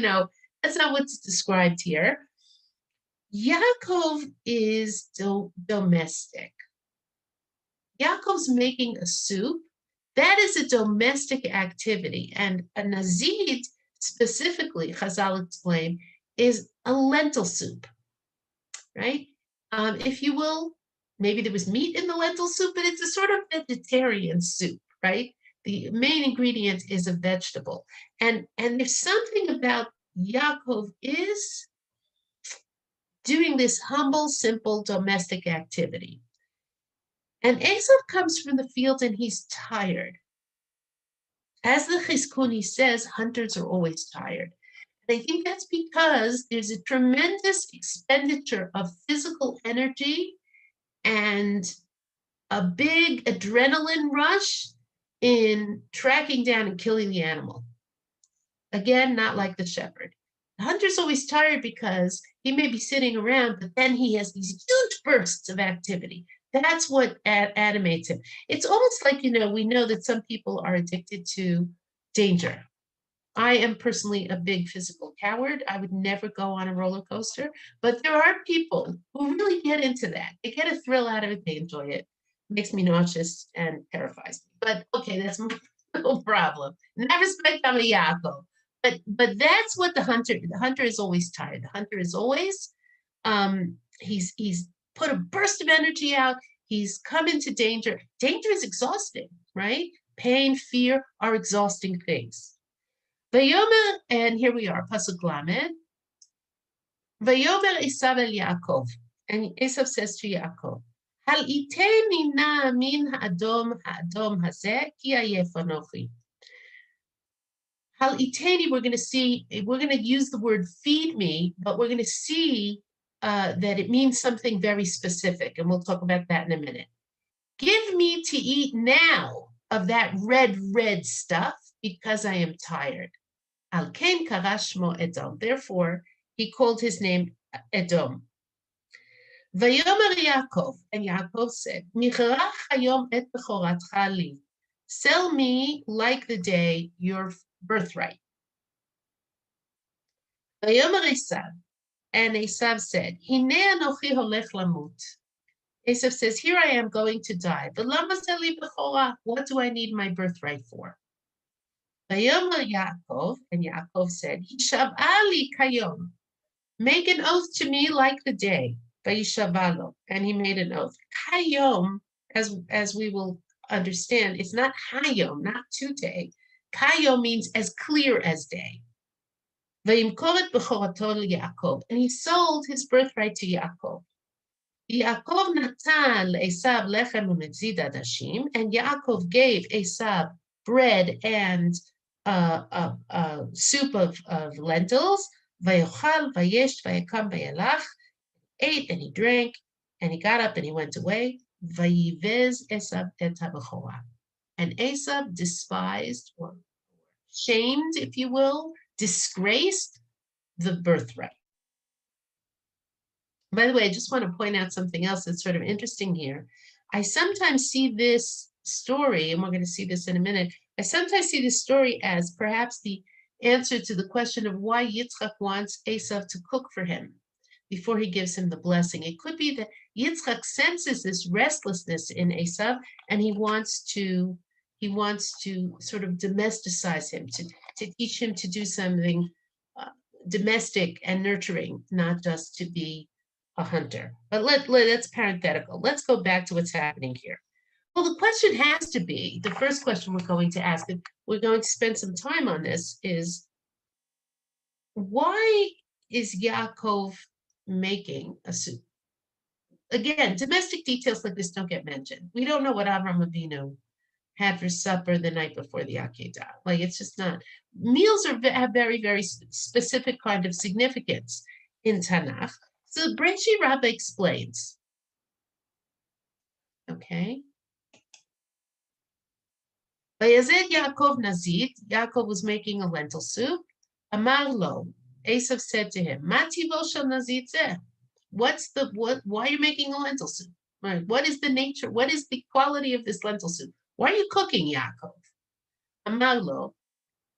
that's not what's described here. Yaakov is domestic. Yaakov's making a soup. That is a domestic activity. And a nazid, specifically, Chazal explain, is a lentil soup. Right? If you will, maybe there was meat in the lentil soup, but it's a sort of vegetarian soup, right? The main ingredient is a vegetable. And there's something about Yaakov is doing this humble, simple, domestic activity. And Esav comes from the field and he's tired. As the Chizkuni says, hunters are always tired. I think that's because there's a tremendous expenditure of physical energy and a big adrenaline rush in tracking down and killing the animal. Again, not like the shepherd. The hunter's always tired because he may be sitting around, but then he has these huge bursts of activity. That's what animates him. It's almost like, we know that some people are addicted to danger. I am personally a big physical coward. I would never go on a roller coaster, but there are people who really get into that. They get a thrill out of it. They enjoy it. Makes me nauseous and terrifies me. But okay, that's my no problem. And I respect Yaakov. But that's what the hunter is always tired. The hunter is always, he's put a burst of energy out. He's come into danger. Danger is exhausting, right? Pain, fear are exhausting things. Vayomer, and here we are, Pasuk Lamed. Vayomer Esav el Yaakov, and Esav says to Yaakov, Hal iteni na min ha'adom hazeh ki ayef anochi. Hal iteni, we're going to use the word feed me, but we're going to see that it means something very specific, and we'll talk about that in a minute. Give me to eat now of that red stuff, because I am tired. Al ken kara shmo Edom. Therefore, he called his name Edom. Vayomer Yaakov, and Yaakov said, Micharach hayom et bechoratcha li. Sell me like the day your birthright. Vayomer Esav, and Esav said, Hine anochi holech lamut. Esav says, here I am going to die. But lama zeli bechora. What do I need my birthright for? Vayomer Yaakov, and Yaakov said, Hishav'a li kayom. Make an oath to me like the day. Vayishavalo, and he made an oath. Kayom, as we will understand, it's not hayom, not today. Kayom means as clear as day. Vayimkoret bechorato Yaakov, and he sold his birthright to Yaakov. Yaakov natan le'Esav lechem u'metzid adashim, and Yaakov gave Esav bread and soup of lentils. Vayochal, vayesh, vayakam, vayalach. Ate and he drank, and he got up and he went away. Vayivez Esav et habechora. And Esav despised, or shamed, if you will, disgraced the birthright. By the way, I just want to point out something else that's sort of interesting here. I sometimes see this story, and we're going to see this in a minute, I sometimes see this story as perhaps the answer to the question of why Yitzchak wants Esav to cook for him before he gives him the blessing. It could be that Yitzchak senses this restlessness in Esav, and he wants to sort of domesticize him, to teach him to do something domestic and nurturing, not just to be a hunter. But that's parenthetical. Let's go back to what's happening here. Well, the question has to be, the first question we're going to ask, and we're going to spend some time on this, is why is Yaakov making a soup? Again, domestic details like this don't get mentioned. We don't know what Avraham Avinu had for supper the night before the Akedah. Like, it's just not. Meals have very, very specific kind of significance in Tanakh. So Breishi Rabbah explains. Okay. Vayazed Yaakov Nazid. Yaakov was making a lentil soup. Amar lo. Esav said to him, Ma tivo shel nazid zeh? Why are you making a lentil soup? Right. What is the nature? What is the quality of this lentil soup? Why are you cooking, Yaakov? Amar lo.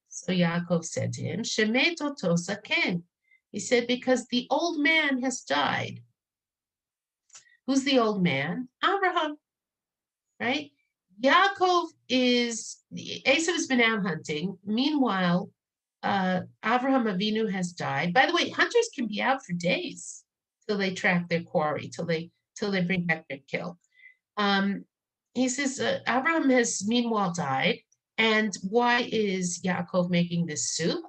So Yaakov said to him, Shemet oto zaken. He said, because the old man has died. Who's the old man? Abraham, right? Yaakov Esav has been out hunting. Meanwhile, Avraham Avinu has died. By the way, hunters can be out for days till they track their quarry, till they bring back their kill. He says, Abraham has meanwhile died. And why is Yaakov making this soup?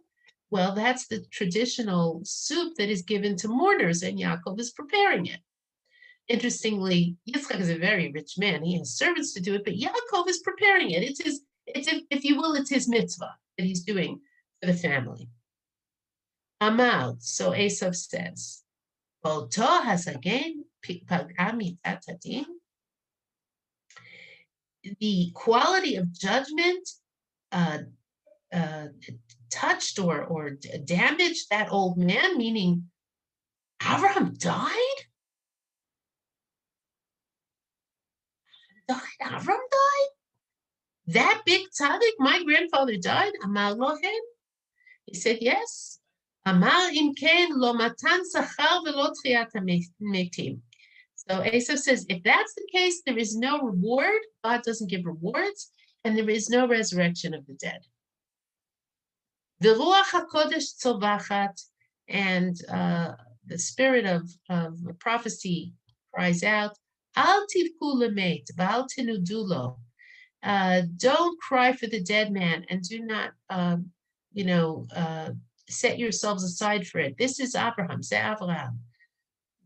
Well, that's the traditional soup that is given to mourners, and Yaakov is preparing it. Interestingly, Yitzchak is a very rich man. He has servants to do it, but Yaakov is preparing it. It's if you will, it's his mitzvah that he's doing for the family. Amal, so Esav says, Oto hasagen pagami tatadim. The quality of judgment touched or damaged that old man, meaning Abraham died? That big tzaddik, my grandfather died? Amar lohen. He said, yes. Amar im ken lo matan sachar velo tchiyat hametim. So Esav says, if that's the case, there is no reward. God doesn't give rewards, and there is no resurrection of the dead. The Ruach HaKodesh tzovachat, and the spirit of prophecy cries out, Al tivku lemet, v'al tenudu lo. Don't cry for the dead man, and do not, set yourselves aside for it. This is Abraham, Ze Avraham.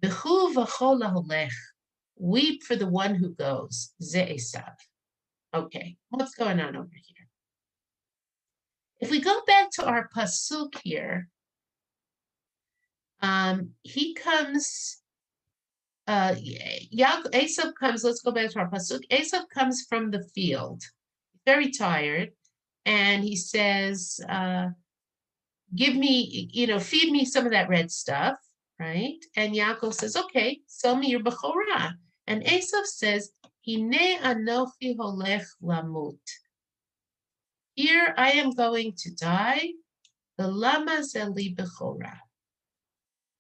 B'chu v'chol laholech. Weep for the one who goes, Ze Esav. Okay, what's going on over here? If we go back to our pasuk here, he comes, Esav comes, let's go back to our pasuk. Esav comes from the field, very tired, and he says, give me, feed me some of that red stuff, right? And Yaakov says, okay, sell me your bechorah. And Esav says, Hine anochi holech lamut. Here I am going to die. The lama zeli bechorah.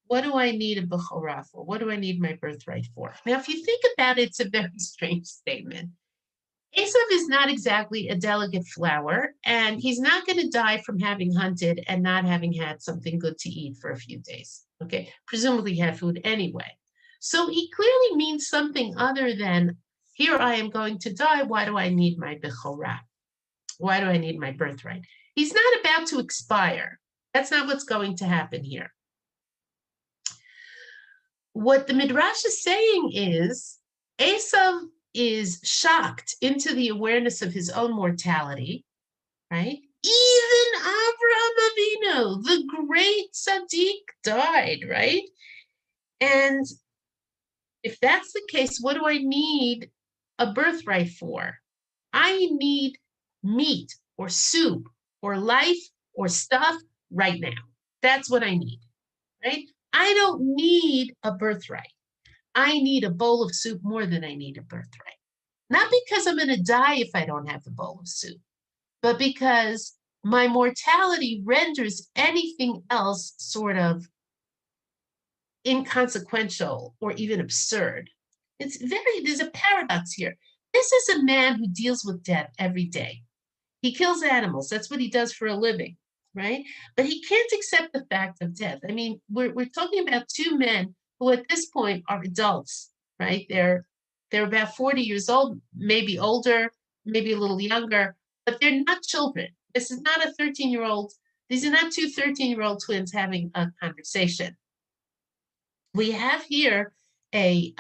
What do I need a bechorah for? What do I need my birthright for? Now, if you think about it, it's a very strange statement. Esav is not exactly a delicate flower, and he's not going to die from having hunted and not having had something good to eat for a few days. Okay, presumably he had food anyway. So he clearly means something other than, here I am going to die, why do I need my bechorah? Why do I need my birthright? He's not about to expire. That's not what's going to happen here. What the Midrash is saying is, Esav is shocked into the awareness of his own mortality, right? Even Avraham Avinu, the great tzaddik, died, right? And if that's the case, what do I need a birthright for? I need meat or soup or life or stuff right now. That's what I need, right? I don't need a birthright. I need a bowl of soup more than I need a birthright. Not because I'm going to die if I don't have the bowl of soup, but because my mortality renders anything else sort of inconsequential or even absurd. There's a paradox here. This is a man who deals with death every day. He kills animals. That's what he does for a living, right? But he can't accept the fact of death. I mean, we're talking about two men who at this point are adults, right? They're about 40 years old, maybe older, maybe a little younger, but they're not children. This is not a 13-year-old. These are not two 13-year-old twins having a conversation. We have here a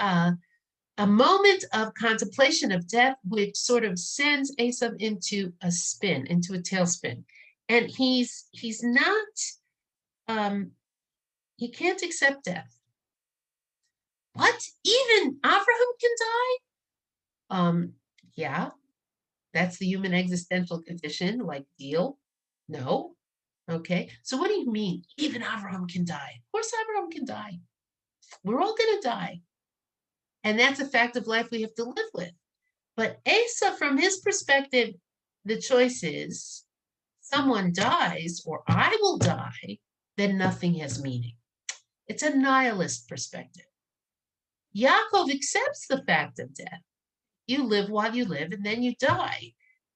moment of contemplation of death, which sort of sends Esav into a spin, into a tailspin. And he's not, he can't accept death. What? Even Abraham can die? Yeah, that's the human existential condition, like deal? No. Okay, so what do you mean? Even Abraham can die? Of course Abraham can die. We're all gonna die. And that's a fact of life we have to live with. But Esav, from his perspective, the choice is someone dies or I will die, then nothing has meaning. It's a nihilist perspective. Yaakov accepts the fact of death. You live while you live and then you die.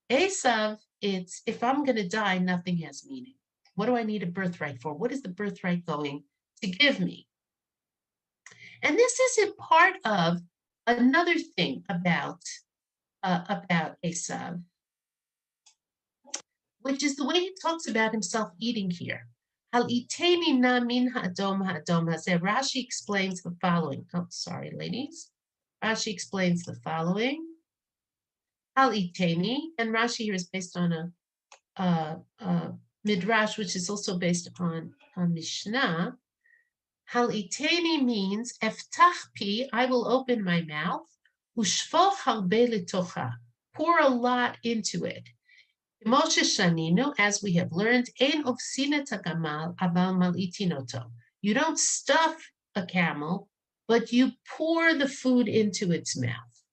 Esav, it's if I'm going to die, nothing has meaning. What do I need a birthright for? What is the birthright going to give me? And this isn't part of another thing about Esav, which is the way he talks about himself eating here. Rashi explains the following. Oh, sorry, ladies. Rashi explains the following. Hal iteni, and Rashi here is based on a midrash, which is also based on a Mishnah. Hal iteni means eftach pi, I will open my mouth. Ushfoch harbe letocha, pour a lot into it. As we have learned, you don't stuff a camel, but you pour the food into its mouth.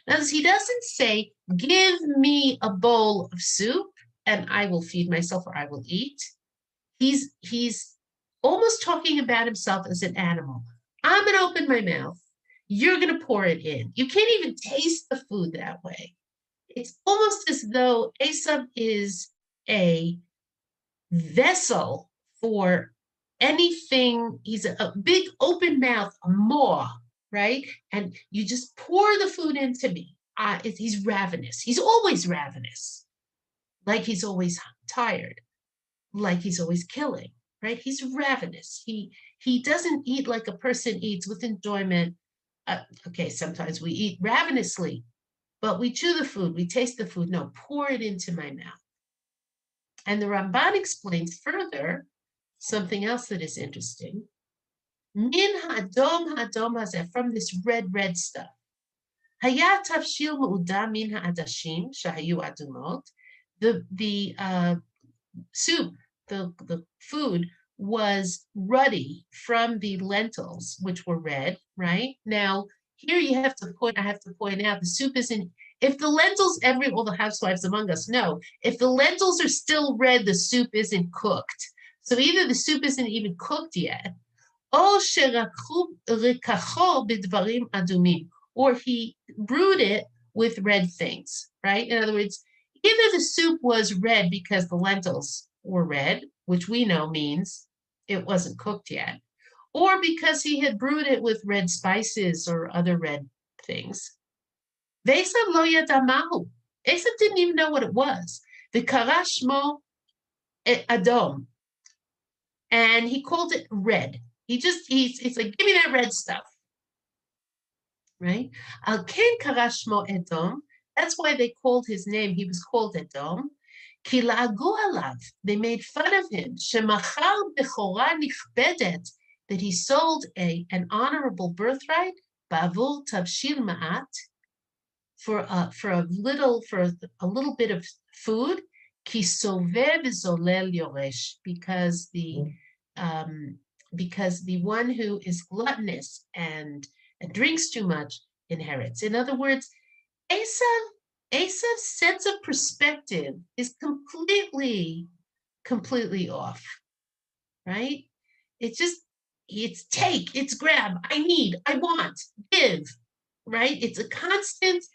Now, he doesn't say, give me a bowl of soup and I will feed myself or I will eat. He's almost talking about himself as an animal. I'm going to open my mouth. You're going to pour it in. You can't even taste the food that way. It's almost as though Esav is a vessel for anything. He's a big open mouth, a maw, right? And you just pour the food into me. He's ravenous. He's always ravenous. Like he's always tired. Like he's always killing, right? He's ravenous. He doesn't eat like a person eats with enjoyment. Okay, sometimes we eat ravenously, but we chew the food, we taste the food. No, pour it into my mouth. And the Ramban explains further something else that is interesting. Min ha'adom hazeh, from this red stuff. Haya tafshil mu'uda min ha'adashim shahayu adumot. The soup, the food was ruddy from the lentils, which were red, right? Now, here I have to point out, the soup isn't, if the lentils, all the housewives among us know, if the lentils are still red, the soup isn't cooked. So either the soup isn't even cooked yet, or he brewed it with red things, right? In other words, either the soup was red because the lentils were red, which we know means it wasn't cooked yet, or because he had brewed it with red spices or other red things. Esav lo yada mahu. Esav didn't even know what it was. The karashmo adom, and he called it red. He's like, give me that red stuff, right? Al ken karashmo edom. That's why they called his name. He was called Edom. Ki la'agu alav. They made fun of him. Shemachar bechora nichbedet. That he sold an honorable birthright. Bavur tavshil ma'at. For a little bit of food. Ki soveh v'zolel yoresh. Because the one who is gluttonous and drinks too much inherits. In other words, Esav's sense of perspective is completely off, right? It's take, it's grab, I need, I want, give, right? It's a constant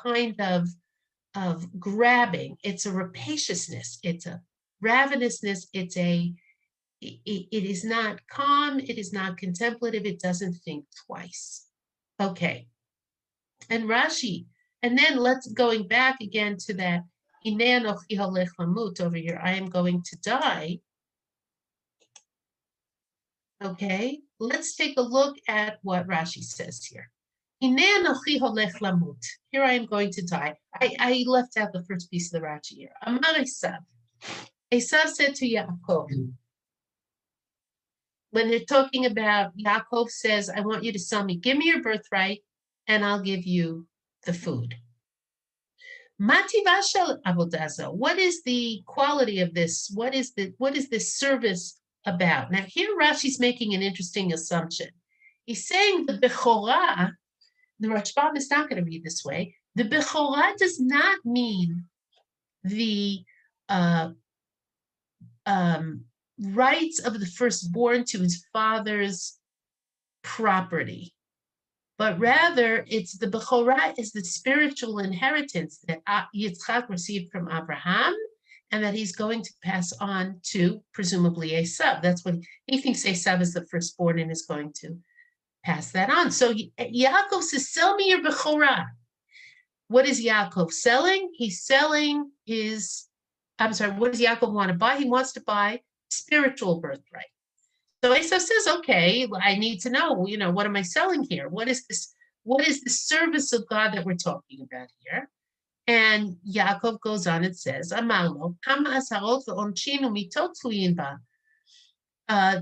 kind of grabbing. It's a rapaciousness. It's a ravenousness. It is not calm. It is not contemplative. It doesn't think twice. Okay. And Rashi, and then going back again to that, over here, I am going to die. Okay, let's take a look at what Rashi says here. Here I am going to die. I left out the first piece of the Rashi here. Amar Esav. Esav said to Yaakov, when they're talking about, Yaakov says, I want you to sell me, give me your birthright, and I'll give you the food. Mativa shel avodaza. What is the quality of this? What is this service about? Now here Rashi's making an interesting assumption. He's saying the bechorah, the Rashbam is not going to read this way. The bechorah does not mean the rights of the firstborn to his father's property, but rather it's the bechorah is the spiritual inheritance that Yitzchak received from Abraham, and that he's going to pass on to presumably Esav. That's what he thinks. Esav is the firstborn and is going to pass that on. So Yaakov says, sell me your bechorah. What is Yaakov selling? He's selling what does Yaakov want to buy? He wants to buy spiritual birthright. So Esav says, okay, I need to know, what am I selling here? What is this? What is the service of God that we're talking about here? And Yaakov goes on and says, Amarlo,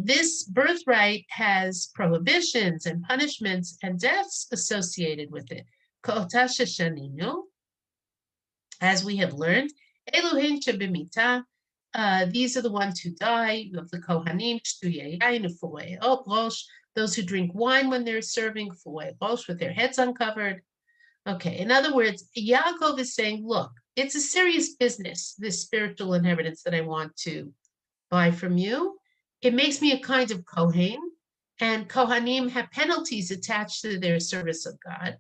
this birthright has prohibitions and punishments and deaths associated with it. As we have learned, these are the ones who die, of the Kohanim, those who drink wine when they're serving, with their heads uncovered. Okay, in other words, Yaakov is saying, look, it's a serious business, this spiritual inheritance that I want to buy from you. It makes me a kind of Kohen, and Kohanim have penalties attached to their service of God.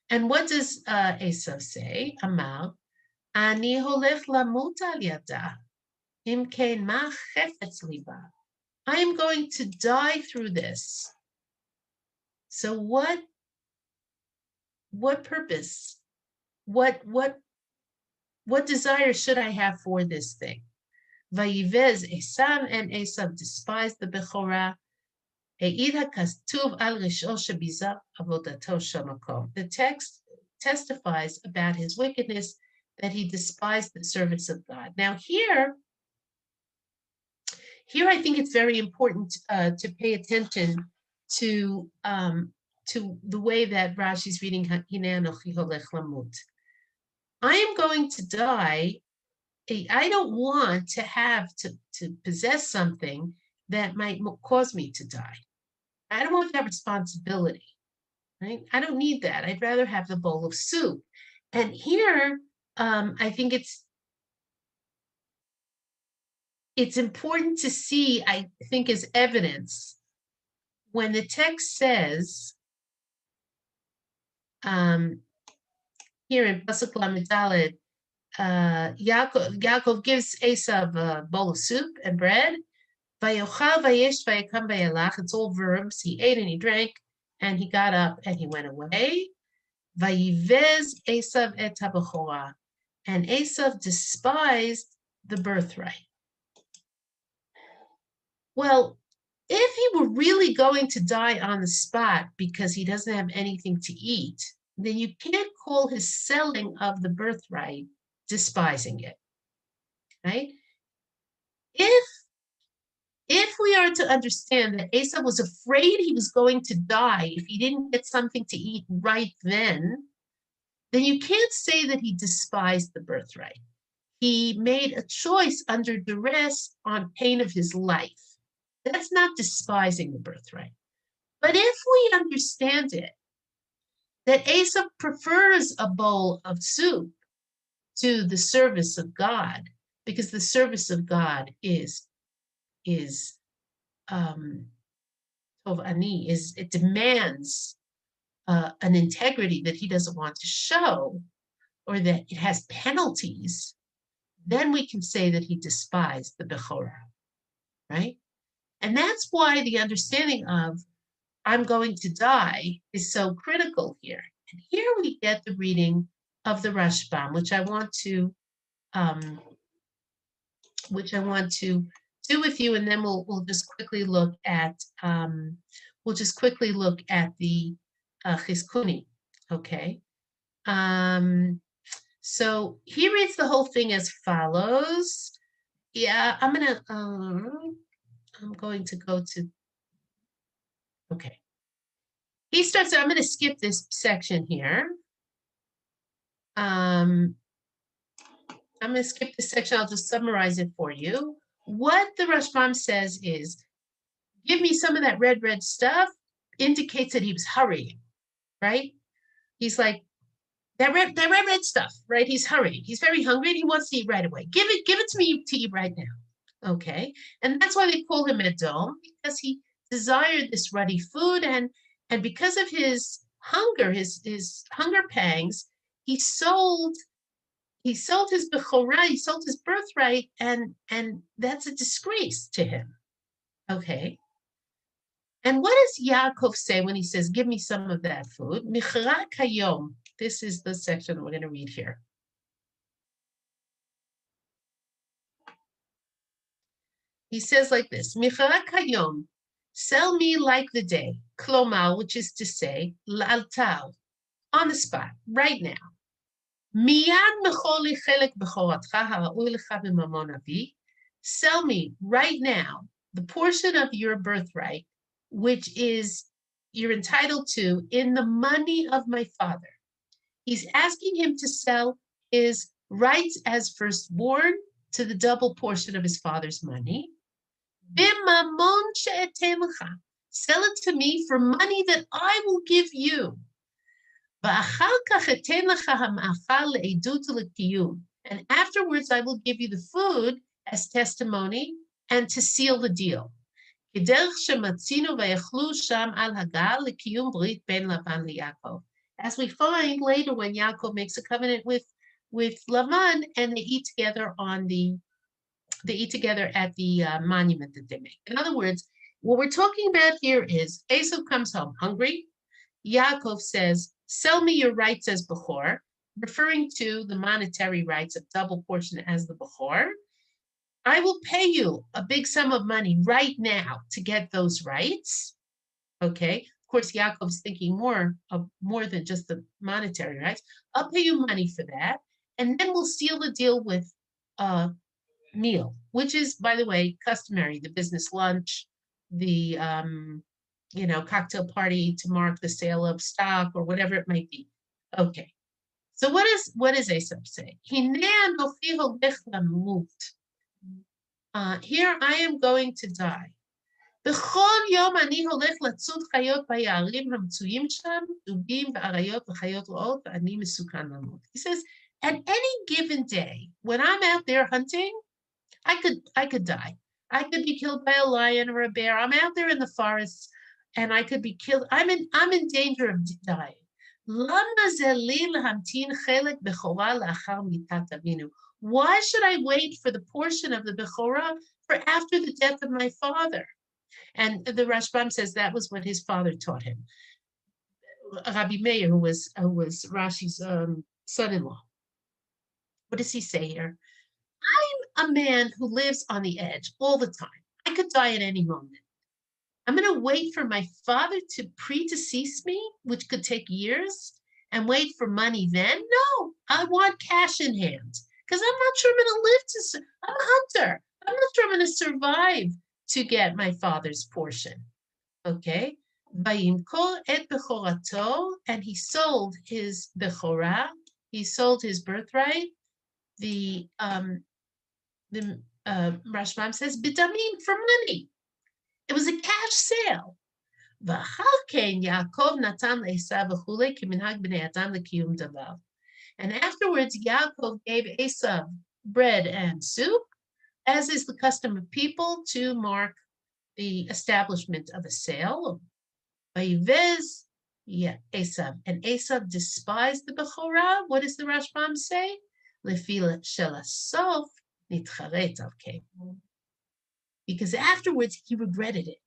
And what does Esav say? Amar, Ani holech lamut al yada, im kein ma chefetz liba. I am going to die through this. So what purpose? What desire should I have for this thing? Vayivez Esav, and Esav despised the Bechorah. The text testifies about his wickedness, that he despised the service of God. Now here I think it's very important to pay attention to the way that Rashi's reading Hinei Anochi holech lamut. I am going to die. I don't want to have to possess something that might cause me to die. I don't want to have responsibility, right? I don't need that. I'd rather have the bowl of soup. And here, I think it's important to see, I think, as evidence when the text says, here in Pasuk Lamed Daled, Yaakov gives Esav a bowl of soup and bread. Vayochal vayesh vayakam vayalach. It's all verbs. He ate and he drank, and he got up and he went away. Vayivez Esav et habechorah, and Esav despised the birthright. Well, if he were really going to die on the spot because he doesn't have anything to eat, then you can't call his selling of the birthright despising it, right? If we are to understand that Esav was afraid he was going to die if he didn't get something to eat right then you can't say that he despised the birthright. He made a choice under duress on pain of his life. That's not despising the birthright. But if we understand it, that Esav prefers a bowl of soup to the service of God, because the service of God is it demands an integrity that he doesn't want to show, or that it has penalties, then we can say that he despised the Bechorah, right? And that's why the understanding of I'm going to die is so critical here. And here we get the reading of the Rashbam, which I want to do with you, and then we'll just quickly look at the Chizkuni. Okay. So he reads the whole thing as follows. Yeah, I'm going to go to. Okay. He starts. I'm going to skip this section here. I'm going to skip this section. I'll just summarize it for you. What the Rashbam says is, give me some of that red stuff, indicates that he was hurrying, right? He's like, that red stuff, right? He's hurrying. He's very hungry and he wants to eat right away. Give it to me to eat right now. Okay. And that's why they call him Edom, because he desired this ruddy food, and because of his hunger, his hunger pangs, he sold his Bechorah, he sold his birthright, and that's a disgrace to him. Okay. And what does Yaakov say when he says, give me some of that food? Michra kayom. This is the section that we're going to read here. He says like this, Michra kayom, sell me like the day, klomar, which is to say, la'altar, on the spot, right now. Miyad mecholi chelek bechoratcha hara'ui lecha b'mamon avi. Sell me right now the portion of your birthright, which is you're entitled to in the money of my father. He's asking him to sell his rights as firstborn to the double portion of his father's money. B'mamon she'etem lecha, Sell it to me for money that I will give you. And afterwards, I will give you the food as testimony and to seal the deal. As we find later when Yaakov makes a covenant with Lavan, and they eat together at the monument that they make. In other words, what we're talking about here is Esav comes home hungry. Yaakov says, sell me your rights as Bechor, referring to the monetary rights of double portion as the Bechor. I will pay you a big sum of money right now to get those rights. Okay. Of course, Yaakov's thinking more than just the monetary rights. I'll pay you money for that. And then we'll seal the deal with a meal, which is, by the way, customary, the business lunch, the cocktail party to mark the sale of stock or whatever it might be. Okay. So what does Esav say? Here I am going to die. He says, at any given day, when I'm out there hunting, I could die. I could be killed by a lion or a bear. I'm out there in the forests and I could be killed. I'm in danger of dying. Why should I wait for the portion of the Bechorah for after the death of my father? And the Rashbam says that was what his father taught him. Rabbi Meir, who was Rashi's son-in-law. What does he say here? I'm a man who lives on the edge all the time. I could die at any moment. I'm going to wait for my father to predecease me, which could take years, and wait for money then? No, I want cash in hand because I'm not sure I'm going to live I'm a hunter. I'm not sure I'm going to survive to get my father's portion. Okay. And he sold his Bechorah. He sold his birthright. The Rashbam says, bidamim, for money. It was a cash sale. And afterwards, Yaakov gave Esav bread and soup, as is the custom of people, to mark the establishment of a sale. Vayivez, Esav. And Esav despised the Bechorah. What does the Rashbam say? Lefila shelasof nitcharet alkein. Because afterwards he regretted it.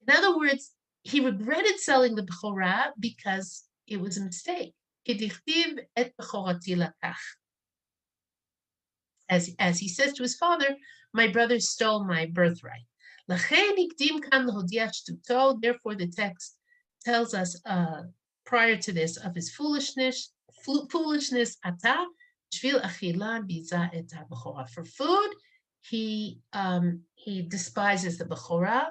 In other words, he regretted selling the Bechorah because it was a mistake. As he says to his father, my brother stole my birthright. Therefore, the text tells us prior to this of his foolishness. For food, he despises the Bechorah,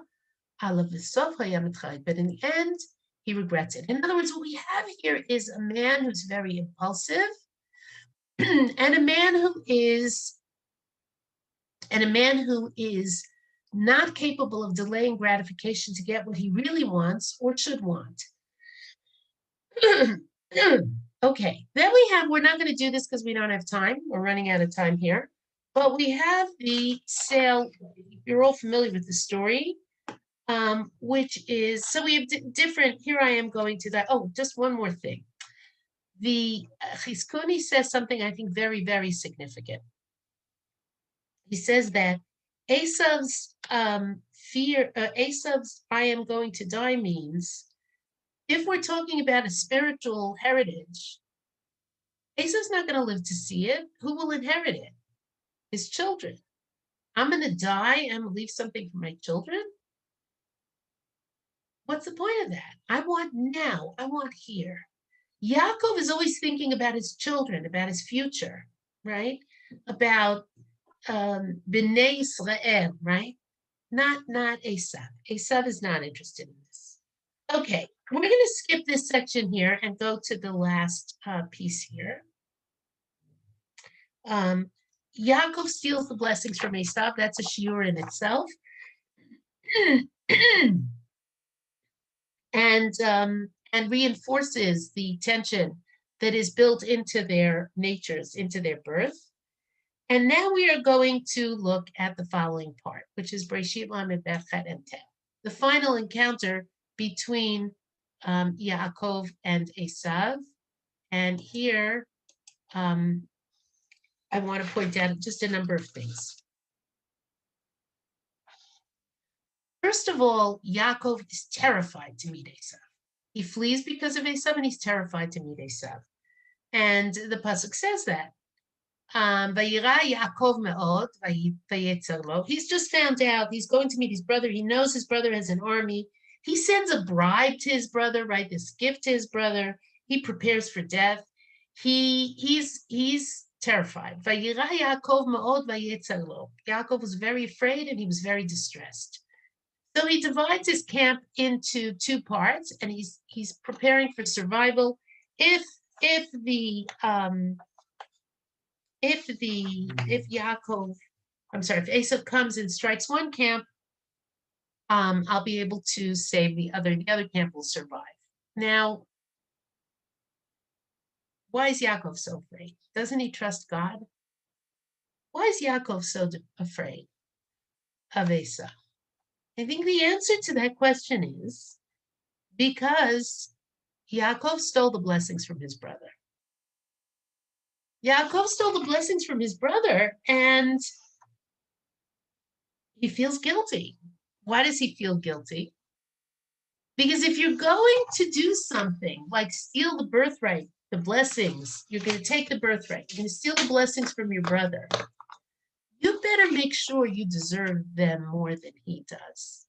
but in the end, he regrets it. In other words, what we have here is a man who's very impulsive, and a man who is not capable of delaying gratification to get what he really wants or should want. Okay, then we're not going to do this because we don't have time. We're running out of time here. But we have the sale. You're all familiar with the story, which is, so we have different, here I am going to that. Oh, just one more thing. The Chizkuni says something I think very, very significant. He says that Esav's Esav's I am going to die means, if we're talking about a spiritual heritage, Esav's not going to live to see it. Who will inherit it? His children. I'm going to die. I'm going to leave something for my children. What's the point of that? I want now. I want here. Yaakov is always thinking about his children, about his future, right? About B'nai Israel, right? Not Esav. Esav is not interested in this. Okay, we're going to skip this section here and go to the last piece here. Yaakov steals the blessings from Esav. That's a shiur in itself. and reinforces the tension that is built into their natures, into their birth. And now we are going to look at the following part, which is Breshit Lamed Bet Chet and Tet, the final encounter between Yaakov and Esav. And here, I want to point out just a number of things. First of all, Yaakov is terrified to meet Esav. He flees because of Esav, and he's terrified to meet Esav. And the pasuk says that. Vayira Yaakov me'od vayetzer lo. He's just found out he's going to meet his brother. He knows his brother has an army. He sends a bribe to his brother, right? This gift to his brother. He prepares for death. He's terrified. Vayira Yaakov me'od vayetzer lo. Yaakov was very afraid and he was very distressed. So he divides his camp into two parts, and he's preparing for survival. If Esav comes and strikes one camp, I'll be able to save the other. The other camp will survive. Now, why is Yaakov so afraid? Doesn't he trust God? Why is Yaakov so afraid of Esav? I think the answer to that question is because Yaakov stole the blessings from his brother. Yaakov stole the blessings from his brother, and he feels guilty. Why does he feel guilty? Because if you're going to do something like steal the birthright, the blessings, you're going to take the birthright, you're going to steal the blessings from your brother, you better make sure you deserve them more than he does.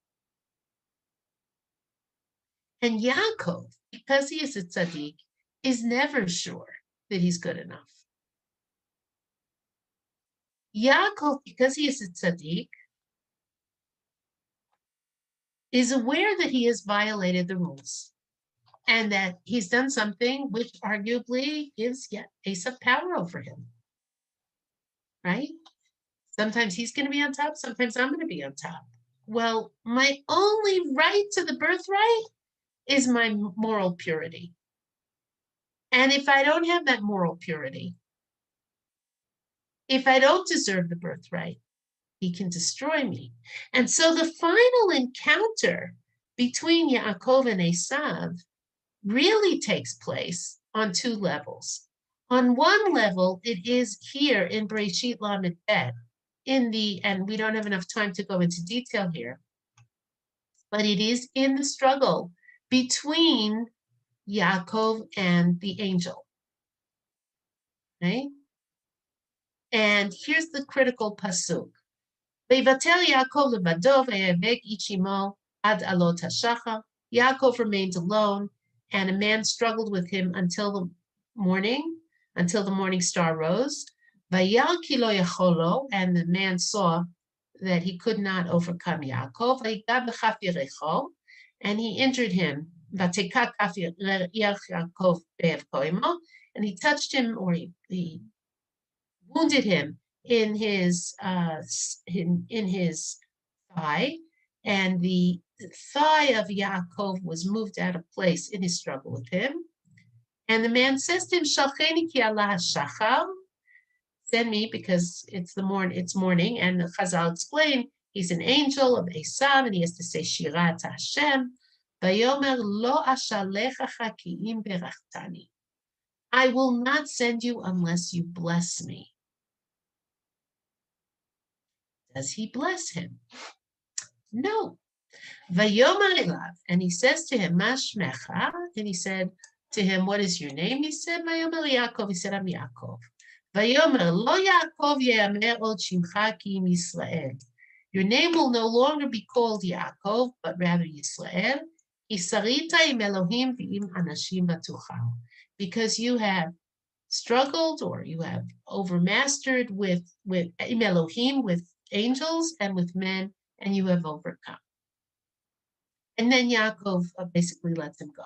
And Yaakov, because he is a tzaddik, is never sure that he's good enough. Yaakov, because he is a tzaddik, is aware that he has violated the rules and that he's done something which arguably gives Esav power over him, right? Sometimes he's going to be on top, sometimes I'm going to be on top. Well, my only right to the birthright is my moral purity. And if I don't have that moral purity, if I don't deserve the birthright, he can destroy me. And so the final encounter between Yaakov and Esav really takes place on two levels. On one level, it is here in Breshit Lamed Bet, and we don't have enough time to go into detail here, but it is in the struggle between Yaakov and the angel, right? And here's the critical pasuk. Yaakov remained alone, and a man struggled with him until the morning star rose. And the man saw that he could not overcome Yaakov, and he injured him. And he touched him, or he wounded him in his thigh, and the thigh of Yaakov was moved out of place in his struggle with him. And the man says to him, "Shalcheni ki Allah shachar," send me because it's morning. And the Chazal explain he's an angel of Esav, and he has to say Shira to Hashem. Vayomer lo ashalechacha ki im berachtani. I will not send you unless you bless me. Does he bless him? No. Vayomer elav, and he says to him, Mashmecha, and he said to him, what is your name? He said, Vayomer Yaakov. He said, I'm Yaakov. Vayomer lo Yaakov ye'amer od shimcha ki im Yisrael. Your name will no longer be called Yaakov, but rather Yisrael. Isarita im Elohim v'im anashim batuchal. Because you have struggled, or you have overmastered with im Elohim, with angels and with men, and you have overcome. And then Yaakov basically lets him go.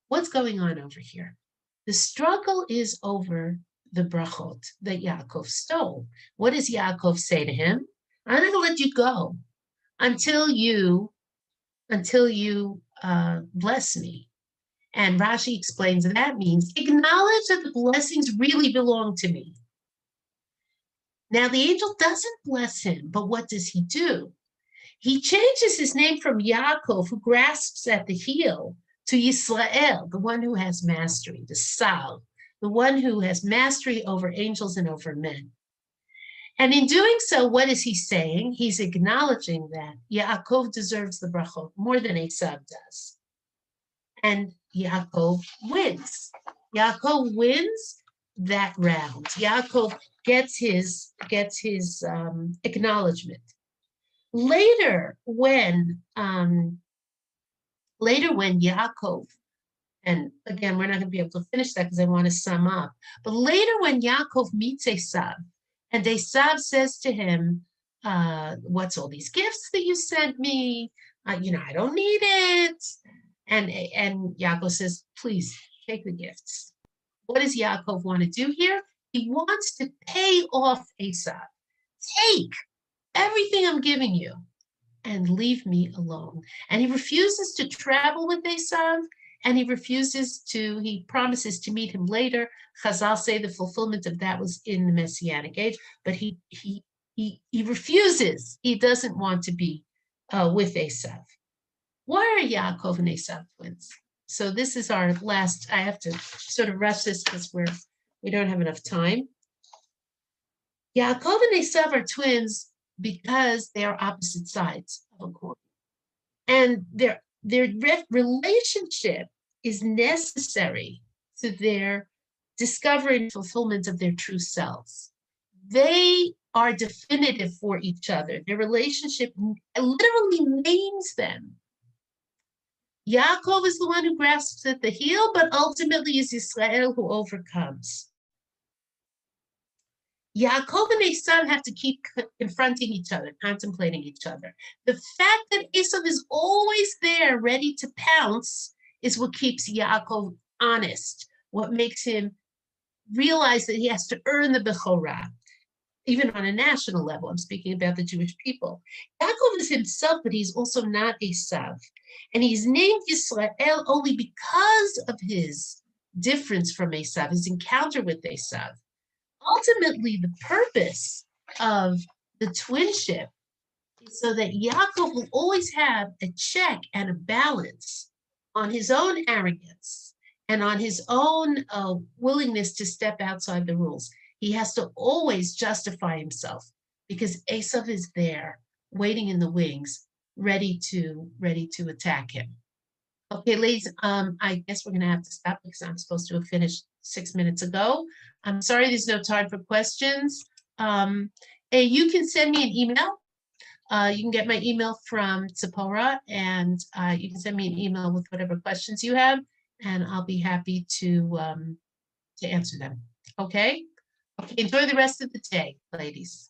What's going on over here? The struggle is over the brachot that Yaakov stole. What does Yaakov say to him? I'm not gonna let you go until you bless me. And Rashi explains that means acknowledge that the blessings really belong to me. Now the angel doesn't bless him, but what does he do? He changes his name from Yaakov, who grasps at the heel, to Yisrael, the one who has mastery, the Sal, the one who has mastery over angels and over men. And in doing so, what is he saying? He's acknowledging that Yaakov deserves the brachot more than Esav does. And Yaakov wins. Yaakov wins that round. Yaakov gets his acknowledgement. Later, when Yaakov, and again, we're not going to be able to finish that because I want to sum up. But later, when Yaakov meets Esav, and Esav says to him, "What's all these gifts that you sent me? I don't need it." And Yaakov says, "Please take the gifts." What does Yaakov want to do here? He wants to pay off Esav. Take everything I'm giving you and leave me alone. And he refuses to travel with Esav, and he promises to meet him later. Chazal say the fulfillment of that was in the Messianic age, but he refuses. He doesn't want to be with Esav. Why are Yaakov and Esav twins? So this is our last, I have to sort of rush this because we don't have enough time. Yaakov and Esav are twins because they are opposite sides of a coin. And their relationship is necessary to their discovery and fulfillment of their true selves. They are definitive for each other. Their relationship literally names them. Yaakov is the one who grasps at the heel, but ultimately is Yisrael who overcomes. Yaakov and Esav have to keep confronting each other, contemplating each other. The fact that Esav is always there, ready to pounce, is what keeps Yaakov honest, what makes him realize that he has to earn the Bechorah, even on a national level. I'm speaking about the Jewish people. Yaakov is himself, but he's also not Esav. And he's named Yisrael only because of his difference from Esav, his encounter with Esav. Ultimately, the purpose of the twinship is so that Yaakov will always have a check and a balance on his own arrogance and on his own willingness to step outside the rules. He has to always justify himself because Esav is there, waiting in the wings, ready to attack him. Okay, ladies, I guess we're going to have to stop because I'm supposed to have finished 6 minutes ago. I'm sorry there's no time for questions. You can send me an email. You can get my email from Tzipora, and you can send me an email with whatever questions you have, and I'll be happy to answer them. Okay? Okay, enjoy the rest of the day, ladies.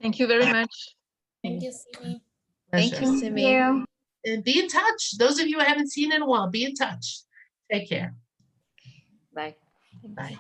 Thank you very much.
Thank you, Simi.
Thank you,
Pleasure.
Simi.
And be in touch. Those of you I haven't seen in a while, be in touch. Take care.
Bye.
Bye.